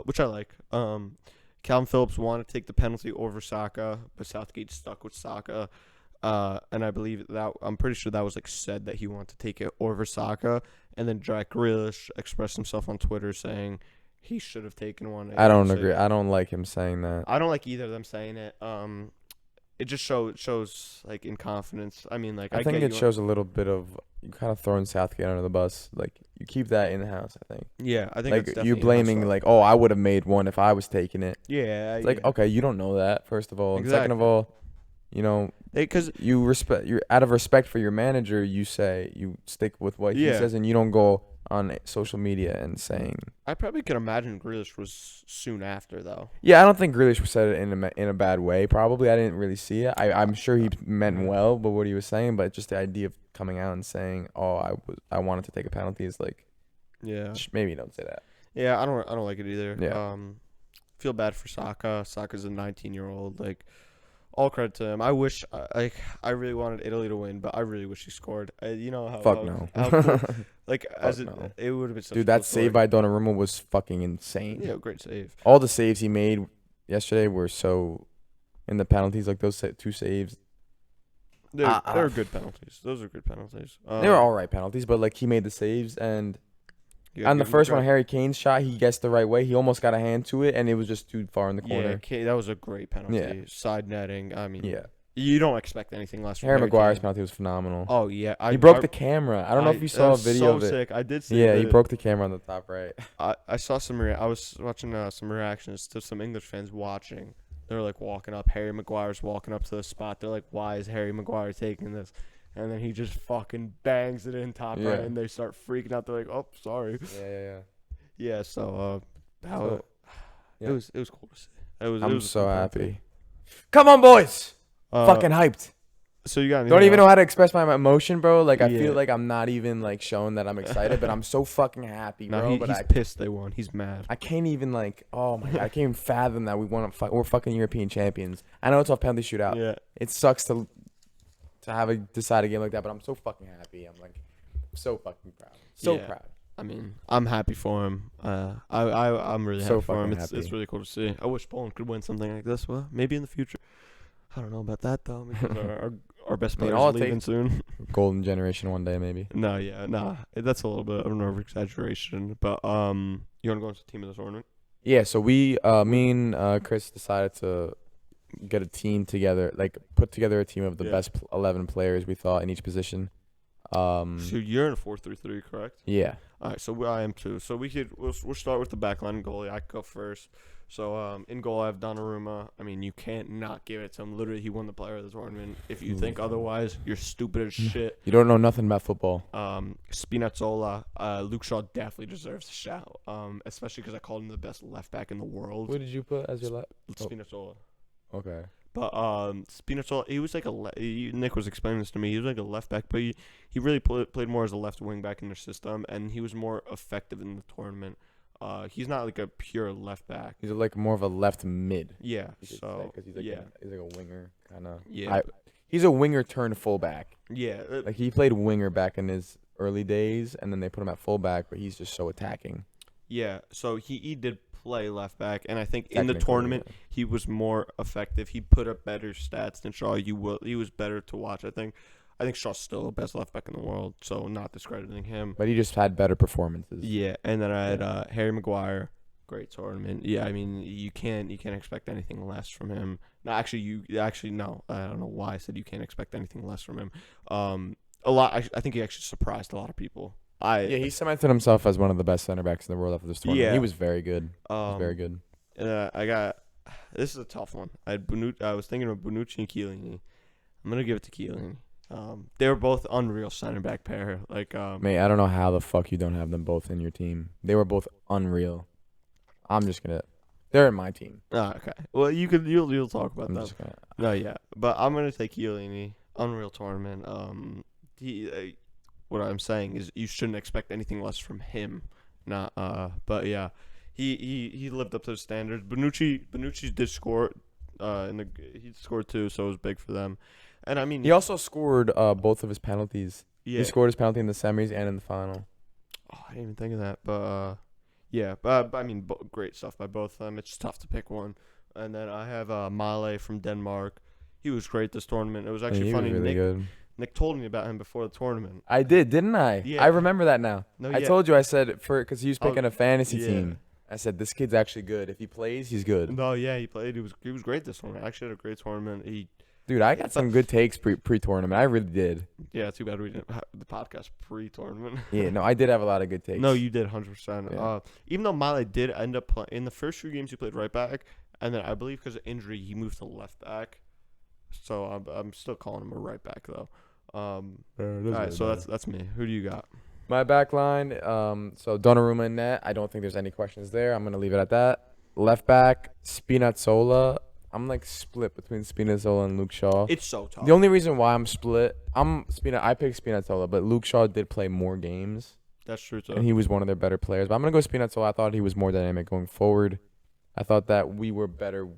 Which I like. Calvin Phillips wanted to take the penalty over Saka, but Southgate stuck with Saka. And I believe I'm pretty sure that was like said that he wanted to take it over Saka, And then Jack Grealish expressed himself on Twitter saying he should have taken one. I don't agree. I don't like him saying that. I don't like either of them saying it. It just shows like inconfidence. I mean, like I think it shows a little bit of you kind of throwing Southgate under the bus. Like you keep that in the house. I think. Yeah, I think Like it's you definitely blaming in-house like, oh, I would have made one if I was taking it. yeah, It's like, okay, you don't know that, first of all. And second of Exactly. all, you know, because you're out of respect for your manager, you stick with what he Yeah. says, and you don't go on social media and saying. I probably could imagine Grealish was soon after though. Yeah, I don't think Grealish said it in a bad way. Probably, I didn't really see it. I'm sure he meant well, but what he was saying, but just the idea of coming out and saying, "Oh, I wanted to take a penalty," is like, Yeah. maybe don't say that. Yeah, I don't like it either. Yeah. Feel bad for Saka. Saka's a 19-year-old. Like, all credit to him. I wish, I really wanted Italy to win, but I really wish he scored. You know how Fuck no. how cool, like as no. it would have been. Such Dude, a cool that save story. by Donnarumma was fucking insane. Yeah, great save. All the saves he made yesterday were so in the penalties, like those two saves. They're good penalties. Those are good penalties. They were all right penalties, but like he made the saves, and you gotta on the give him first one, credit. Harry Kane's shot, he guessed the right way. He almost got a hand to it, and it was just too far in the Yeah, corner. that was a great penalty. Yeah. Side netting. I mean, Yeah, you don't expect anything less from Harry Maguire's Kane. penalty was phenomenal. Oh yeah, He broke the camera. I don't know if you that saw a was video so of it. sick. I did see. Yeah, he the- broke the camera on the top right. I saw some. I was watching some reactions to some English fans watching. They're like walking up. Harry Maguire's walking up to the spot. They're like, "Why is Harry Maguire taking this?" And then he just fucking bangs it in top Yeah. right, and they start freaking out. They're like, "Oh, sorry." Yeah. Yeah. So how So, yeah. it was cool to see. It was. I'm it was a so cool happy. thing. Come on, boys! Uh, Fucking hyped. So you got Don't anything even know else? how to express my emotion, bro. Like I Yeah. feel like I'm not even like showing that I'm excited, but I'm so fucking happy, No, bro. But he's pissed they won. He's mad. I can't even like. Oh my god, I can't even fathom that we won. We're fucking European champions. I know it's off penalty shootout. Yeah. It sucks to have a decided game like that, but I'm so fucking happy. I'm like so fucking proud. So Yeah. proud. I mean, I'm happy for him. I'm really So happy for him. fucking It's happy. really cool to see. I wish Poland could win something like this. Well, maybe in the future. I don't know about that though, because our best I mean, players all are it leaving takes- soon. Golden generation one day maybe. Nah. That's a little bit of an over exaggeration. But you want to go into team of the tournament? Yeah, so me and Chris decided to get a team together, like put together a team of the Yeah. best 11 players we thought in each position. So you're in a 4-3-3, correct? Yeah. All right, so I am too. So we'll start with the backline and goalie. I could go first. So in goal I have Donnarumma. I mean, you can't not give it to him. Literally, he won the player of the tournament. If you think otherwise, you're stupid as shit. You don't know nothing about football. Spinazzola, Luke Shaw definitely deserves a shout. Especially because I called him the best left back in the world. What did you put as your left? Spinazzola. Okay. But Spinazzola, he was like Nick was explaining this to me. He was like a left back, but he really played more as a left wing back in their system, and he was more effective in the tournament. He's not like a pure left back. He's like more of a left mid. Yeah. you could say, So 'cause he's like yeah, he's like a winger kind of. yeah, He's a winger turned fullback. yeah. Like he played winger back in his early days, and then they put him at fullback, but he's just so attacking. Yeah, so he did play left back, and I think in the Technically, tournament yeah. he was more effective. He put up better stats than Shaw. He was better to watch. I think Shaw's still the best left back in the world, so not discrediting him. But he just had better performances. Yeah, and then I had Harry Maguire, great tournament. Yeah, I mean you can't expect anything less from him. No, actually no. I don't know why I said you can't expect anything less from him. I think he actually surprised a lot of people. He cemented himself as one of the best center backs in the world after this tournament. Yeah. He was very good. Very good. I got this is a tough one. I was thinking of Bonucci and Chiellini. I'm gonna give it to Chiellini. They were both unreal center back pair. Like Mate, I don't know how the fuck you don't have them both in your team. They were both unreal. I'm just gonna. They're in my team. okay. Well, you'll talk about I'm that. just gonna. No, yeah, but I'm gonna take Chiellini. Unreal tournament. What I'm saying is you shouldn't expect anything less from him. Not but yeah, he lived up to the standards. Bonucci did score. He scored too, so it was big for them. And I mean, He also scored both of his penalties. yeah. He scored his penalty in the semis and in the final. Oh, I didn't even think of that, but yeah, but I mean, great stuff by both of them. It's tough to pick one. And then I have Male from Denmark. He was great this tournament. It was actually he funny. was really good. Nick told me about him before the tournament. I did, didn't I? Yeah. I remember that now. No, I yeah. told you. I said because he was Oh, picking a fantasy yeah. team. I said this kid's actually good. If he plays, he's good. No, yeah, he played. He was great this tournament. Actually, had a great tournament. Dude, I got some good takes pre-tournament. I really did. Yeah, too bad we didn't have the podcast pre-tournament. Yeah, no, I did have a lot of good takes. No, you did 100%. Yeah. Even though Male did end up playing in the first few games, he played right back, and then I believe because of injury, he moved to left back. So I'm still calling him a right back though. All right, so that's me. Who do you got? My back line. So Donnarumma in net. I don't think there's any questions there. I'm gonna leave it at that. Left back, Spinazzola. I'm like split between Spinazzola and Luke Shaw. It's so tough. The only reason why I'm split, I picked Spinazzola, but Luke Shaw did play more games, That's true too. and he was one of their better players. But I'm gonna go Spinazzola. I thought he was more dynamic going forward. I thought that we were better.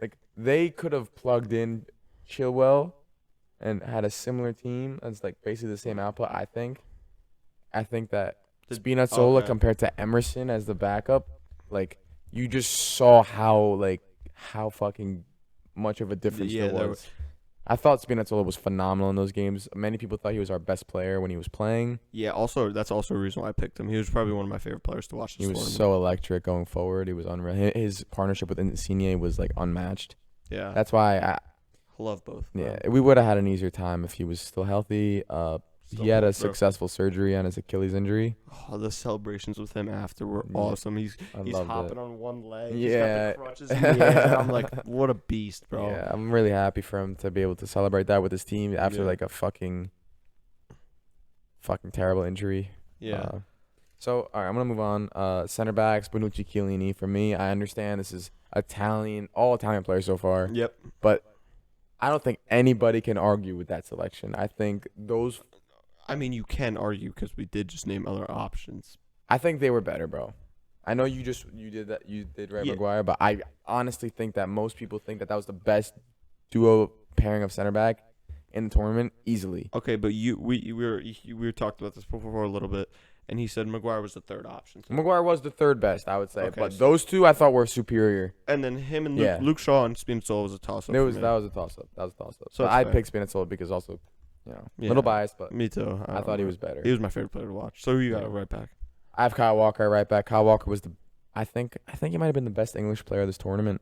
Like they could have plugged in Chilwell and had a similar team that's like basically the same output. I think that Spinazzola compared to Emerson as the backup, like you just saw how fucking much of a difference there was. I thought Spinazzola was phenomenal in those games. Many people thought he was our best player when he was playing. Yeah, also that's also a reason why I picked him. He was probably one of my favorite players to watch this He was tournament. so electric going forward. He was unreal. His partnership with Insigne was like unmatched. Yeah, That's why I love both. we would have had an easier time if he was still healthy. He had a Bro. successful surgery on his Achilles injury. Oh, the celebrations with him after were Yeah, awesome. He's loved hopping it. on one leg. Yeah. He's got the crutches in the air. I'm like, what a beast, bro. Yeah, I'm really happy for him to be able to celebrate that with his team after Yeah. like a fucking terrible injury. Yeah. So, all right, I'm going to move on. Center backs, Bonucci, Chiellini. For me, I understand this is all Italian players so far, Yep. but I don't think anybody can argue with that selection. I think I mean, you can argue because we did just name other options. they were better, bro. I know you did Ray Yeah. Maguire, but I honestly think that most people think that was the best duo pairing of center back in the tournament easily. Okay, but we were talked about this before a little bit, and he said Maguire was the third option. Maguire was the third best, I would say, Okay, but so- those two I thought were superior. And then him and Yeah. Luke Shaw and Spinazzola was a toss-up. That for was me. a toss up. So So it's I fair. picked Spinazzola because also, Yeah. little biased, but Me too. I thought he was better. He was my favorite player to watch. So who you got Yeah. right back? I have Kyle Walker at right back. Kyle Walker was I think he might have been the best English player of this tournament.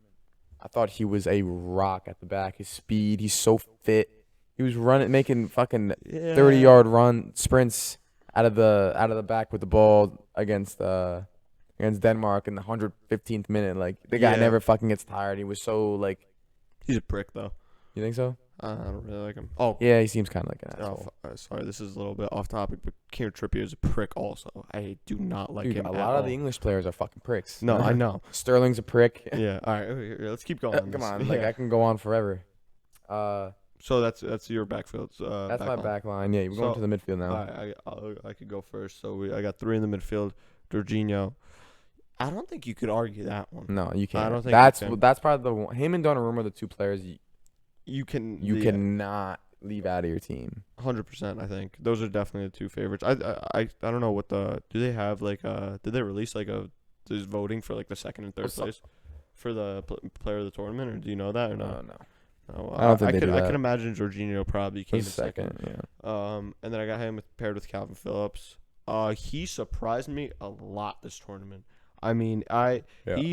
I thought he was a rock at the back. His speed, he's so fit. He was making fucking 30-yard run sprints out of the back with the ball against Denmark in the 115th minute. Like the guy Yeah. never fucking gets tired. He was so like. He's a prick though. You think so? I don't really like him. Oh, Yeah, he seems kind of like an oh, asshole. sorry, this is a little bit off topic, but Kieran Trippier is a prick also. I do not like Dude, him a at lot of all. the English players are fucking pricks. No, I know. Sterling's a prick. Yeah. All right. Okay, let's keep going. Come on, like I can go on forever. So that's your backfield. That's my back line. Yeah, we're going So, to the midfield now. All right, I could go first. So I got three in the midfield. Jorginho. I don't think you could argue that one. No, you can't. I don't think you can. That's probably the one. Him and Donnarumma are the two players You can. you cannot leave out of your team. 100%. I think those are definitely the two favorites. I don't know what do they have like did they release like just voting for like the second and third place for the player of the tournament, or do you know that or no? No. No, I don't think they do I that. can imagine Jorginho probably came in He's second. yeah. And then I got him paired with Calvin Phillips. He surprised me a lot this tournament. I mean,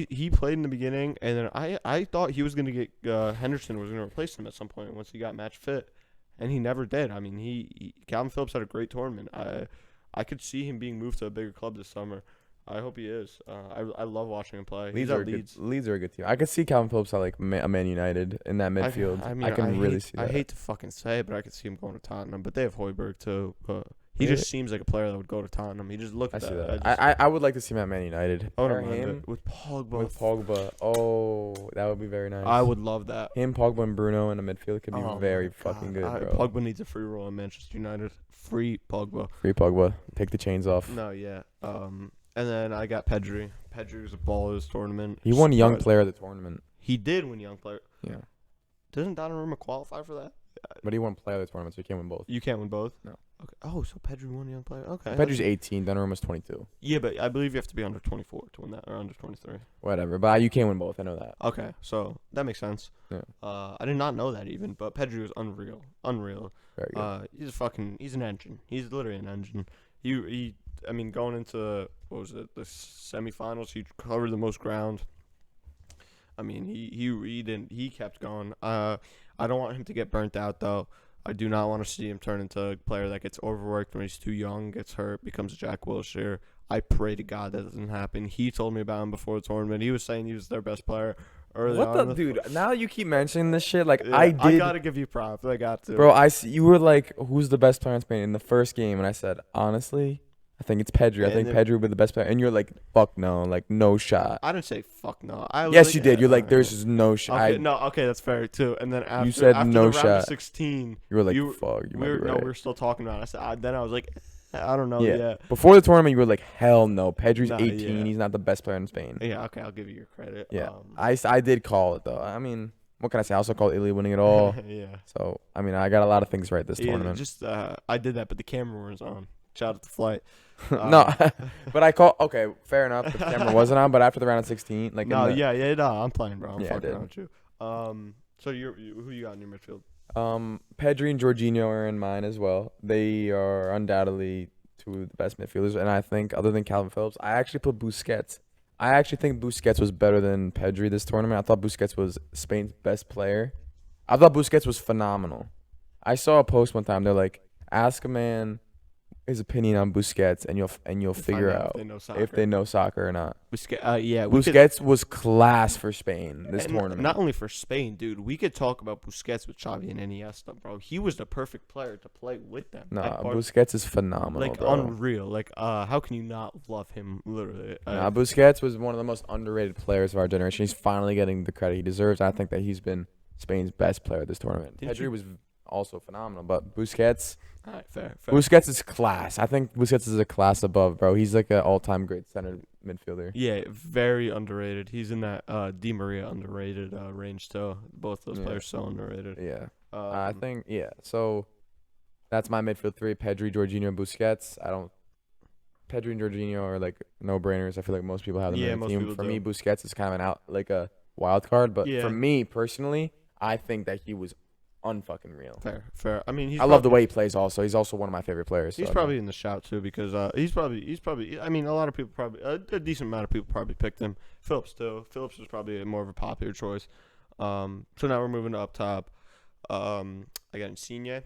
he played in the beginning, and then I thought he was gonna get Henderson was gonna replace him at some point once he got match fit, and he never did. I mean, Calvin Phillips had a great tournament. I could see him being moved to a bigger club this summer. I hope he is. I love watching him play. He's at Leeds. Leeds are a good team. I could see Calvin Phillips at like a Man United in that midfield. I can really see that. I hate to fucking say it, but I could see him going to Tottenham. But they have Højbjerg too. He Yeah. just seems like a player that would go to Tottenham. He just looked I at see that. that. I would like to see him at Man United. I Or wouldn't mind him it. With Pogba. with Pogba. Oh, that would be very nice. I would love that. Him, Pogba, and Bruno in the midfield could be Oh very my fucking God. good, bro. Pogba needs a free role in Manchester United. Free Pogba. Free Pogba. Take the chains off. No, yeah. And then I got Pedri. Pedri was a baller this tournament. He won Young Surprised- Player of the tournament. He did win Young Player. Yeah. Doesn't Donnarumma qualify for that? But he won Player of the tournament, so he can't win both. You can't win both? No. Okay. Oh, so Pedri won Young Player. Okay. Pedri's 18. Donnarumma's 22. Yeah, but I believe you have to be under 24 to win that, or under 23. Whatever. But you can't win both. I know that. Okay, so that makes sense. Yeah. I did not know that even, but Pedri was unreal. Very good. He's an engine. He's literally an engine. I mean, going into, what was it, the semifinals, he covered the most ground. I mean, he kept going. I don't want him to get burnt out though. I do not want to see him turn into a player that gets overworked when he's too young, gets hurt, becomes a Jack Wilshere. I pray to God that doesn't happen. He told me about him before the tournament. He was saying he was their best player early What on. the dude? Now that you keep mentioning this shit, like Yeah, I did, I gotta give you props. I got to, bro. You were like, "Who's the best player in Spain?" in the first game, and I said, honestly, I think it's Pedri. I And think then- Pedri would be the best player, and you're like, "Fuck no, like no shot." I didn't say fuck no. I was Yes, like, you did. You're like, alright. "There's just no shot." Okay, no, okay, that's fair too. And then after said after no the round of shot. 16, You were like, you- "Fuck, you might we be right." were still talking about it. I said, then I was like, I don't know. Yeah. Yeah. Before the tournament, you were like, "Hell no, Pedri's Nah, 18. yeah. He's not the best player in Spain." Yeah. Okay, I'll give you your credit. Yeah, I did call it though. I mean, what can I say? I also called Italy winning it all. Yeah. So I mean, I got a lot of things right this Yeah, tournament. just I did that, but the camera was on. Shout out to Flight. No, but I call. Okay, fair enough. The camera wasn't on, but after the round of 16, like No, in the, no, I'm playing, bro. I'm Yeah, I fucking did. around with you. So who you got in your midfield? Pedri and Jorginho are in mine as well. They are undoubtedly two of the best midfielders, and I think other than Calvin Phillips, I actually put Busquets. I actually think Busquets was better than Pedri this tournament. I thought Busquets was Spain's best player. I thought Busquets was phenomenal. I saw a post one time. They're like, ask a man his opinion on Busquets, and you'll figure out if they know soccer or not. Yeah, Busquets was class for Spain this and tournament. Not only for Spain, dude. We could talk about Busquets with Xavi and Iniesta, bro. He was the perfect player to play with them. Nah, Busquets is phenomenal, like bro. unreal. Like how can you not love him? Literally. Nah, Busquets was one of the most underrated players of our generation. He's finally getting the credit he deserves. I think that he's been Spain's best player this tournament. Pedri was also phenomenal, but Busquets, all right, fair. Busquets is class. I think Busquets is a class above, bro. He's like an all-time great center midfielder. Yeah, very underrated. He's in that Di Maria underrated range too. Both those Yeah. players so underrated. Yeah, I think So that's my midfield three: Pedri, Jorginho, Busquets. Pedri and Jorginho are like no-brainers. I feel like most people have them Yeah, in the most team. people For do. me, Busquets is kind of a wild card, but Yeah. for me personally, I think that he was unfucking real. Fair. I mean, I love the way he plays. Also, he's also one of my favorite players. He's so, probably in the shout too because he's probably. I mean, a lot of people probably a decent amount of people probably picked him. Phillips too. Phillips was probably more of a popular choice. So now we're moving to up top. I got Insigne.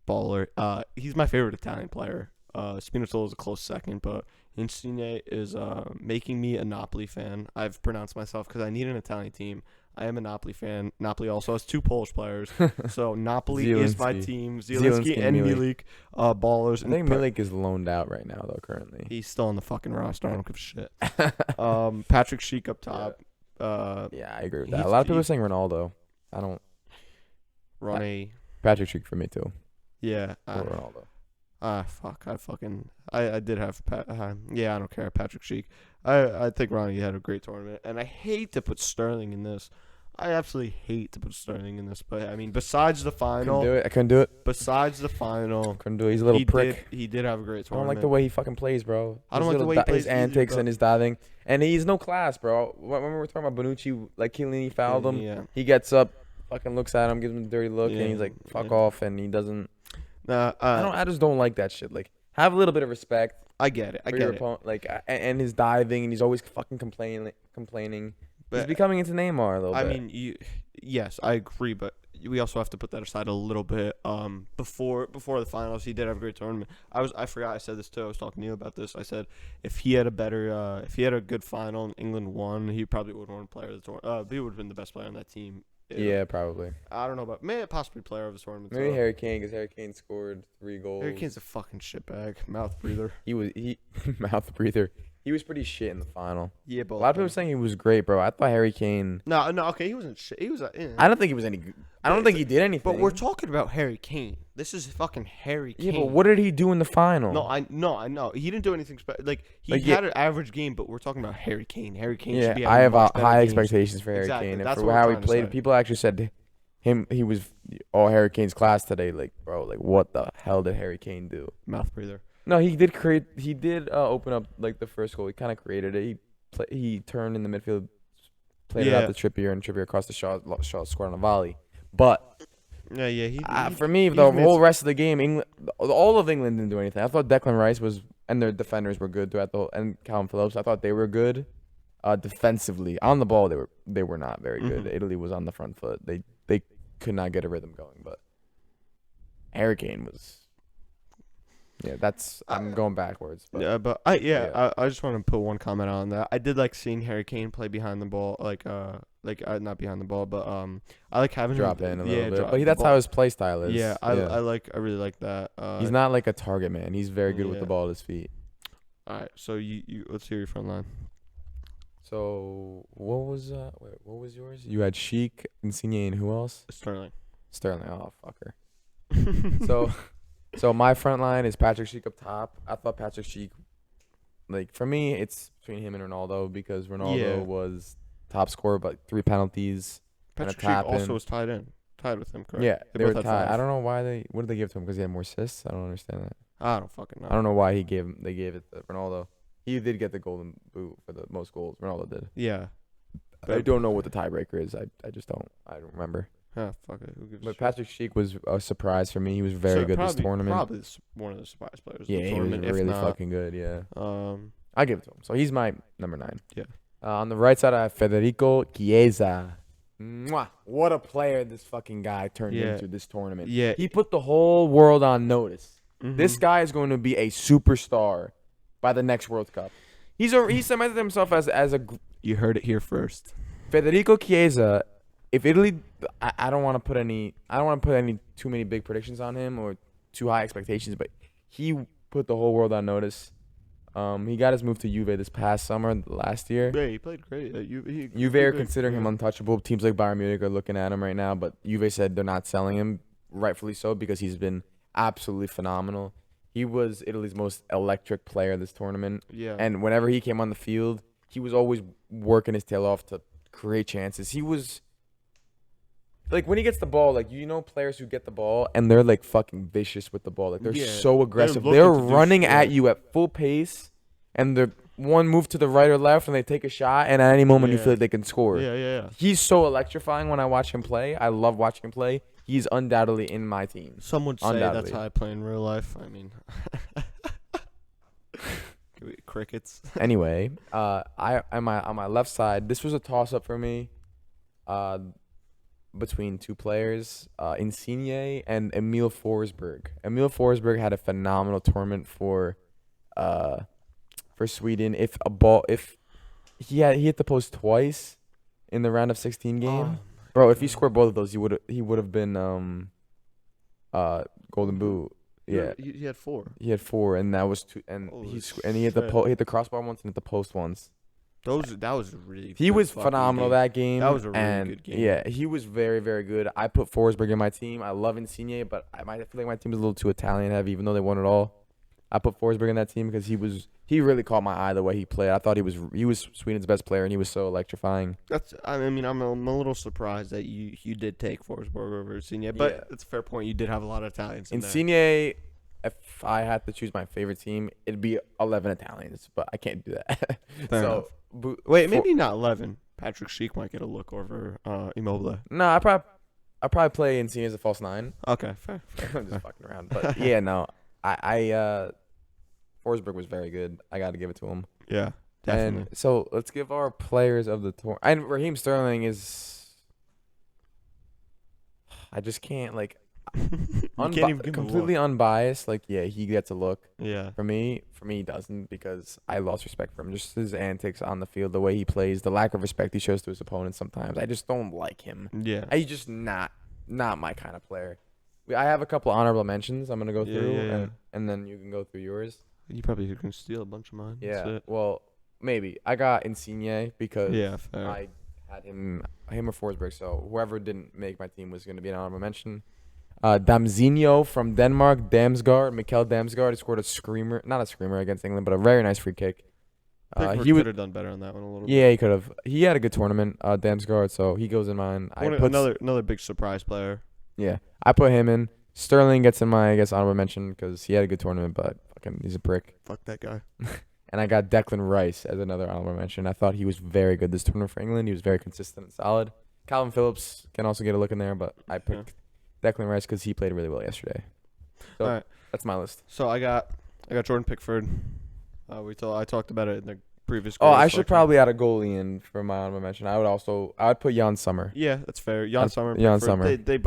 Baller. He's my favorite Italian player. Spinazzola is a close second, but Insigne is making me a Napoli fan. I've pronounced myself because I need an Italian team. I am a Napoli fan. Napoli also has two Polish players, so Napoli is my Zielinski. team. Zielinski Zielinski and and Milik. Milik, ballers. I think Milik is loaned out right now, though. Currently, He's still on the fucking roster. I don't give a shit. Patrick Schick up top. yeah, I agree with he's- that. A lot of people he- are saying Ronaldo. I don't. Ronnie. Patrick Schick for me too. Yeah. Or Ronaldo. Fuck. I did have yeah, I don't care. Patrick Schick. I think Ronnie had a great tournament, and I hate to put Sterling in this. I absolutely hate to put Sterling in this, but I mean, besides the final, Couldn't do it. I couldn't do it. besides the final, Couldn't do it. He's a little prick. He did have a great I don't tournament. like the way he fucking plays, bro. I don't His like the little way he plays his either, antics but- and his diving, and he's no class, bro. When we were talking about Bonucci, like Chiellini fouled him, Yeah. he gets up, fucking looks at him, gives him a dirty look, Yeah, and he's like, "Fuck yeah. off," and he doesn't. Nah, I just don't like that shit. Like, have a little bit of respect I get it. I for get your it. opponent. Like, and his diving, and he's always fucking complaining. He's But becoming into Neymar a little I bit. mean, yes, I agree, but we also have to put that aside a little bit. Before the finals, he did have a great tournament. I forgot I said this too. I was talking to you about this. I said if he had a good final and England won, he probably would have won player of the tournament. He would have been the best player on that team. Yeah, probably. I don't know about possibly player of the tournament. Maybe so. Harry Kane, because Harry Kane scored 3 goals. Harry Kane's a fucking shitbag, mouth breather. He mouth breather. He was pretty shit in the final. Yeah, but A lot of people saying he was great, bro. I thought Harry Kane. no, okay, he wasn't shit. He was. I don't think he was any good. I don't think he did anything. But we're talking about Harry Kane. This is fucking Harry Kane. Yeah, but what did he do in the final? No, I know. He didn't do anything special. Like he Like, had an average game, but we're talking about Harry Kane. Harry Kane yeah, should be. I have much better high games. expectations for Harry Exactly, Kane and that's for what I'm how he trying to played. say. People actually said He was all Harry Kane's class today. Like, bro, like what the hell did Harry Kane do? Mouth breather. No, he did open up like the first goal. He kind of created it. He turned in the midfield, played it out Yeah. to Trippier, and Trippier across the Shaw scored on a volley. But Yeah, yeah. for me, he's the made whole some- rest of the game, all of England didn't do anything. I thought Declan Rice and their defenders were good throughout the whole, and Calvin Phillips. I thought they were good. Defensively, on the ball, they were not very good. Mhm. Italy was on the front foot. They could not get a rhythm going. But Harry Kane was. Yeah, I'm going backwards. But Yeah, but yeah. I just want to put one comment on that. I did like seeing Harry Kane play behind the ball, not behind the ball, but I like having drop him, in a little bit. drop But the that's ball. how his play style is. Yeah, I really like that. He's not like a target man. He's very good with the Yeah. ball at his feet. All right, so you let's hear your front line. So what was yours? You had Sheik, Insigne, and who else? Sterling. Sterling. Oh fucker. So my front line is Patrick Sheik up top. I thought Patrick Sheik, like for me, it's between him and Ronaldo because Ronaldo Yeah. was top scorer, but 3 penalties. And a Patrick Schick tap also in. was tied with him, correct? Yeah, they were both had tied. I 5. don't know why what did they give to him because he had more assists. I don't understand that. I don't fucking know. I don't know why they gave it to Ronaldo. He did get the golden boot for the most goals. Ronaldo did. Yeah. I don't know what the tiebreaker is. I just don't. I don't remember. Fuck it. Who gives a But shit? Patrick Sheik was a surprise for me. He was very good this tournament. Probably one of the surprise players. of Yeah, the he was tournament, if really not. fucking good. Yeah, Um, I give it to him. So he's my number 9. Yeah. On the right side, I have Federico Chiesa. Mwah. What a player this fucking guy turned Yeah. into this tournament. yeah. He put the whole world on notice. Mhm. This guy is going to be a superstar by the next World Cup. He cemented himself as You heard it here first. Federico Chiesa. If Italy, I don't want to put any too many big predictions on him or too high expectations, but he put the whole world on notice. He got his move to Juve this past summer, last year. Yeah, he played great. Juve are considering him untouchable. Teams like Bayern Munich are looking at him right now, but Juve said they're not selling him, rightfully so, because he's been absolutely phenomenal. He was Italy's most electric player this tournament, Yeah. and whenever he came on the field, he was always working his tail off to create chances. He was like when he gets the ball, like players who get the ball and they're like fucking vicious with the ball. Like they're Yeah, so aggressive. looking They're to do running shit. at you at full pace, and they're one move to the right or left, and they take a shot, and at any moment you Yeah. feel like they can score. Yeah. He's so electrifying when I watch him play. I love watching him play. He's undoubtedly in my team. Some would say that's Undoubtedly. how I play in real life. I mean, crickets. Anyway, I on my left side, this was a toss up for me, between 2 players, Insigne and Emil Forsberg. Emil Forsberg had a phenomenal tournament for Sweden. If he hit the post twice in the round of 16 game, bro, if he scored both of those, he would have been golden boot. Yeah. He had 4. He had 4, and that was 2. And Holy he hit shit. hit the crossbar once and hit the post once. That was a really. He good was fucking phenomenal game. that game. That was a really and good game. Yeah, he was very, very good. I put Forsberg in my team. I love Insigne, but I feel like my team is a little too Italian heavy, even though they won it all. I put Forsberg in that team because he really caught my eye the way he played. I thought he was Sweden's best player, and he was so electrifying. I mean, I'm a little surprised that you did take Forsberg over Insigne, but Yeah. it's a fair point. You did have a lot of Italians in there. Insigne, if I had to choose my favorite team, it'd be 11 Italians, but I can't do that. Fair enough. Wait, maybe not 11. Patrick Schick might get a look over Immobile. No, I probably play Insigne as a false 9. Okay, fair. I'm just fucking around, but yeah, no, I Forsberg was very good. I got to give it to him. Yeah, definitely. And so let's give our players of the tour. And Raheem Sterling is. I just can't like. You can't even give him a completely unbiased. Like, yeah, he gets a look. Yeah. For me, he doesn't because I lost respect for him. Just his antics on the field, the way he plays, the lack of respect he shows to his opponents. Sometimes I just don't like him. Yeah. He's just not my kind of player. I have a couple honorable mentions I'm gonna go Yeah, through, yeah. and then you can go through yours. You probably can steal a bunch of mine. That's Yeah. it. Well, maybe I got Insigne because Yeah, fair. I had him or Forsberg. So whoever didn't make my team was gonna be an honorable mention. Damzinho from Denmark, Damsgaard, Mikkel Damsgaard, he scored not a screamer against England, but a very nice free kick. Pickford He would. could have done better on that one a little bit. Yeah, he could have. He had a good tournament, Damsgaard, so he goes in mine. Another big surprise player. Yeah, I put him in. Sterling gets in my, I guess, honorable mention because he had a good tournament, but fucking he's a prick. Fuck that guy. And I got Declan Rice as another honorable mention. I thought he was very good this tournament for England. He was very consistent and solid. Calvin Phillips can also get a look in there, but I picked Declan Rice because he played really well yesterday. So All right. that's my list. So I got Jordan Pickford. I talked about it in the previous. Oh, goals I should section. probably add a goalie in for my honorable mention. I would put Jan Sommer. Yeah, that's fair. Jan Sommer. and Jan Pickford, Sommer. They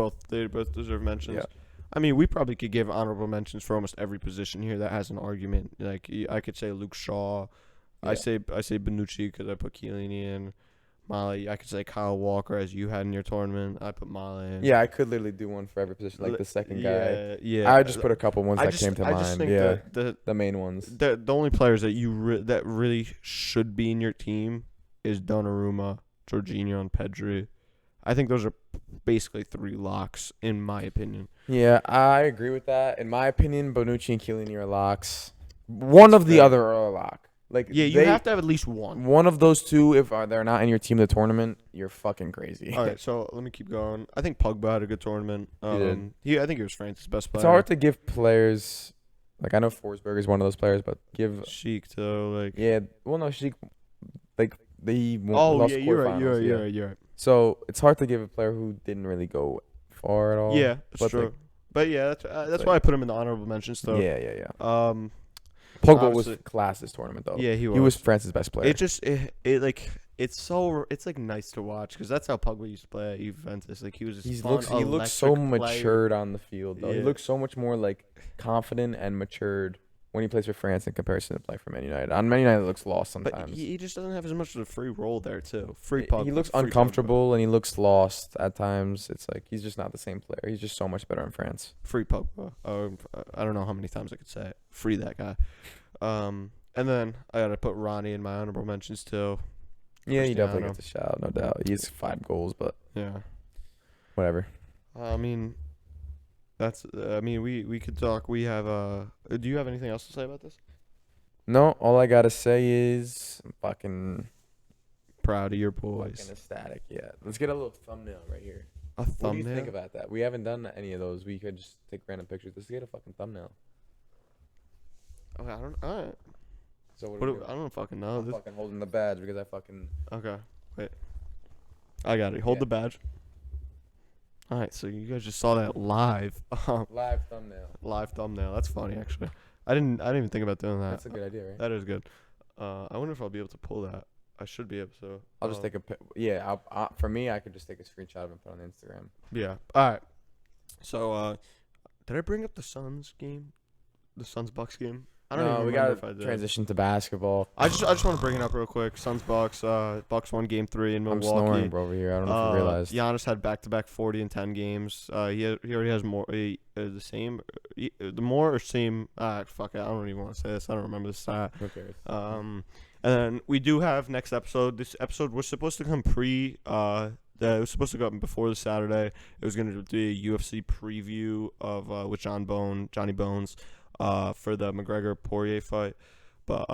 both deserve mentions. Yeah. I mean, we probably could give honorable mentions for almost every position here that has an argument. Like I could say Luke Shaw. Yeah. I say Benucci because I put Chiellini in. Molly, I could say Kyle Walker as you had in your tournament. I put Molly in. Yeah, I could literally do one for every position, like the second guy. Yeah. I just put a couple ones that came to I just mind. think Yeah, that the main ones. the only players that that really should be in your team is Donnarumma, Jorginho, and Pedri. I think those are basically 3 locks in my opinion. Yeah, I agree with that. In my opinion, Bonucci and Chiellini are locks. One of the fair. other are a lock. Like Yeah, you have to have at least one. one of those two. If they're not in your team in the tournament, you're fucking crazy. All right, so let me keep going. I think Pogba had a good tournament. did. I think he was France's best player. It's hard to give players. Like I know Forsberg is one of those players, but give Sheik though, like. yeah. Well, no, she like they Oh lost yeah, you're right. quarterfinals, You're right. So it's hard to give a player who didn't really go far at all. Yeah, that's but, true. like, But yeah, that's like- why I put him in the honorable mentions though. yeah. Pogba Pogba was class this tournament though. Yeah, he was. He was France's best player. It's like nice to watch because that's how Pogba used to play at Juventus. Like he was. Just He looks so electric player. matured on the field though. He Yeah. looks so much more like confident and matured when he plays for France in comparison to play for Man United. On Man United, it looks lost But sometimes. he just doesn't have as much of a free role there too. Free He Pogba. looks free Pogba. uncomfortable and he looks lost at times. It's like he's just not the same player. He's just so much better in France. Free Pogba. I don't know how many times I could say it. Free that guy. And then I gotta put Ronnie in my honorable mentions too. Yeah, he definitely Cristiano. gets a shout, no doubt. He's 5 goals, but Yeah. whatever. I mean, that's. I mean, we could talk. We have. Do you have anything else to say about this? No, all I gotta say is I'm fucking Proud of your boys. fucking ecstatic. Yeah, let's get a little thumbnail right here. A What do thumbnail. you think about that? We haven't done any of those. We could just take random pictures. Let's get a fucking thumbnail. Okay, I don't. All right. So what What are do, we I doing? don't fucking know. I'm fucking holding the badge because I fucking Okay, wait. I got it. Hold Yeah. the badge. All right, so you guys just saw that live, live thumbnail. live thumbnail. That's funny, actually. I didn't even think about doing that. That's a good idea, right? That is good. I wonder if I'll be able to pull that. I should be able to. I'll just take a yeah. For me, I could just take a screenshot of it and put it on Instagram. Yeah. All right. So, did I bring up the Suns game? The Suns Bucks game? I don't even we remember got if I did. transition to basketball. I just want to bring it up real quick. Suns Bucks. Bucks won Game 3 in I'm Milwaukee. snoring, bro, over here. I don't know if you realized. Giannis had back-to-back 40 and 10 games. He already has more. The same. The more or same. Fuck it. I don't even want to say this. I don't remember the stat. Who cares? And then we do have next episode. This episode was supposed to come it was supposed to come before the Saturday. It was going to be a UFC preview of with Johnny Bones for the McGregor Poirier fight. But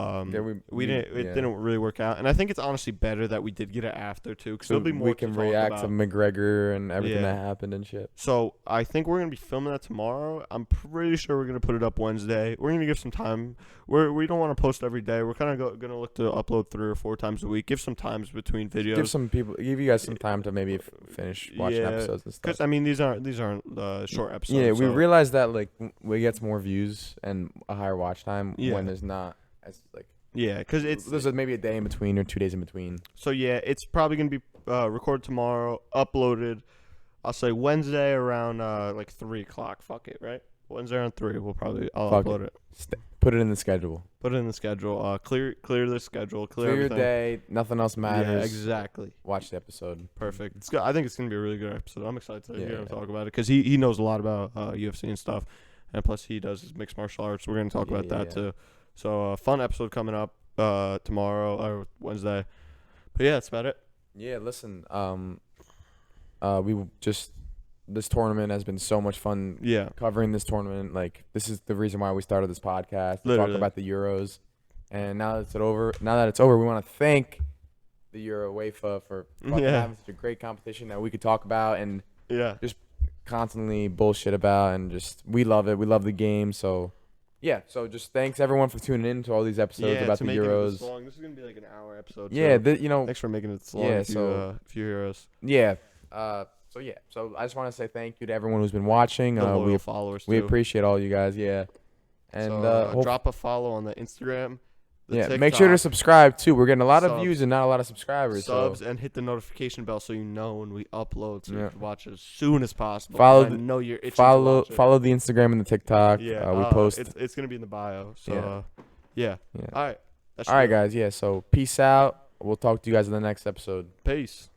we didn't. It didn't really work out, and I think it's honestly better that we did get it after too, because So there'll be more. we can to talk react to about. McGregor and everything Yeah. that happened and shit. So I think we're gonna be filming that tomorrow. I'm pretty sure we're gonna put it up Wednesday. We're gonna give some time. We don't want to post every day. We're kind of gonna look to upload 3 or 4 times a week. Give some times between videos. Give you guys some time to maybe finish watching Yeah, episodes and stuff. Because I mean these aren't short episodes. Yeah, we so- realized that like we get more views and a higher watch time Yeah. when there's not as like Yeah, because it's there's maybe a day in between or 2 days in between. so yeah. It's probably gonna be recorded tomorrow, uploaded. I'll say Wednesday around like 3 o'clock. Fuck it, right? Wednesday around 3. I'll Fuck upload it. Put it in the schedule. Put it in the schedule. Clear the schedule. Clear Clear your everything. day. Nothing else matters. Yeah, exactly. Watch the episode. Perfect. It's good. I think it's gonna be a really good episode. I'm excited to Yeah, hear him yeah. talk about it because he knows a lot about UFC and stuff, and plus he does his mixed martial arts. We're gonna talk about that Yeah. too. So fun episode coming up tomorrow or Wednesday. But yeah, that's about it. Yeah, listen. This tournament has been so much fun Yeah. covering this tournament. Like this is the reason why we started this podcast to Literally. talk about the Euros And now that it's over, we want to thank the Euro UEFA for fucking Yeah. having such a great competition that we could talk about and Yeah. constantly bullshit about, and just we love it. We love the game. So yeah. So just thanks everyone for tuning in to all these episodes about to the make it Euros. this long. This is gonna be like an hour episode. Yeah. So thanks for making it this long. Yeah, If you hear us, Yeah. So I just want to say thank you to everyone who's been watching. the loyal We followers. we too. appreciate all you guys. Yeah. And So, drop a follow on the Instagram. The yeah, make sure to TikTok, subscribe too. We're getting a lot of Subs. views and not a lot of subscribers. subs, So and hit the notification bell so you know when we upload, so you Yeah. can watch it as soon as possible. Follow 'cause I the- know you're itching to follow watch it. follow the Instagram and the TikTok. Yeah, We post. It's gonna be in the bio. So Yeah. yeah. Yeah. All right. That's All right, guys. Yeah. So peace out. We'll talk to you guys in the next episode. Peace.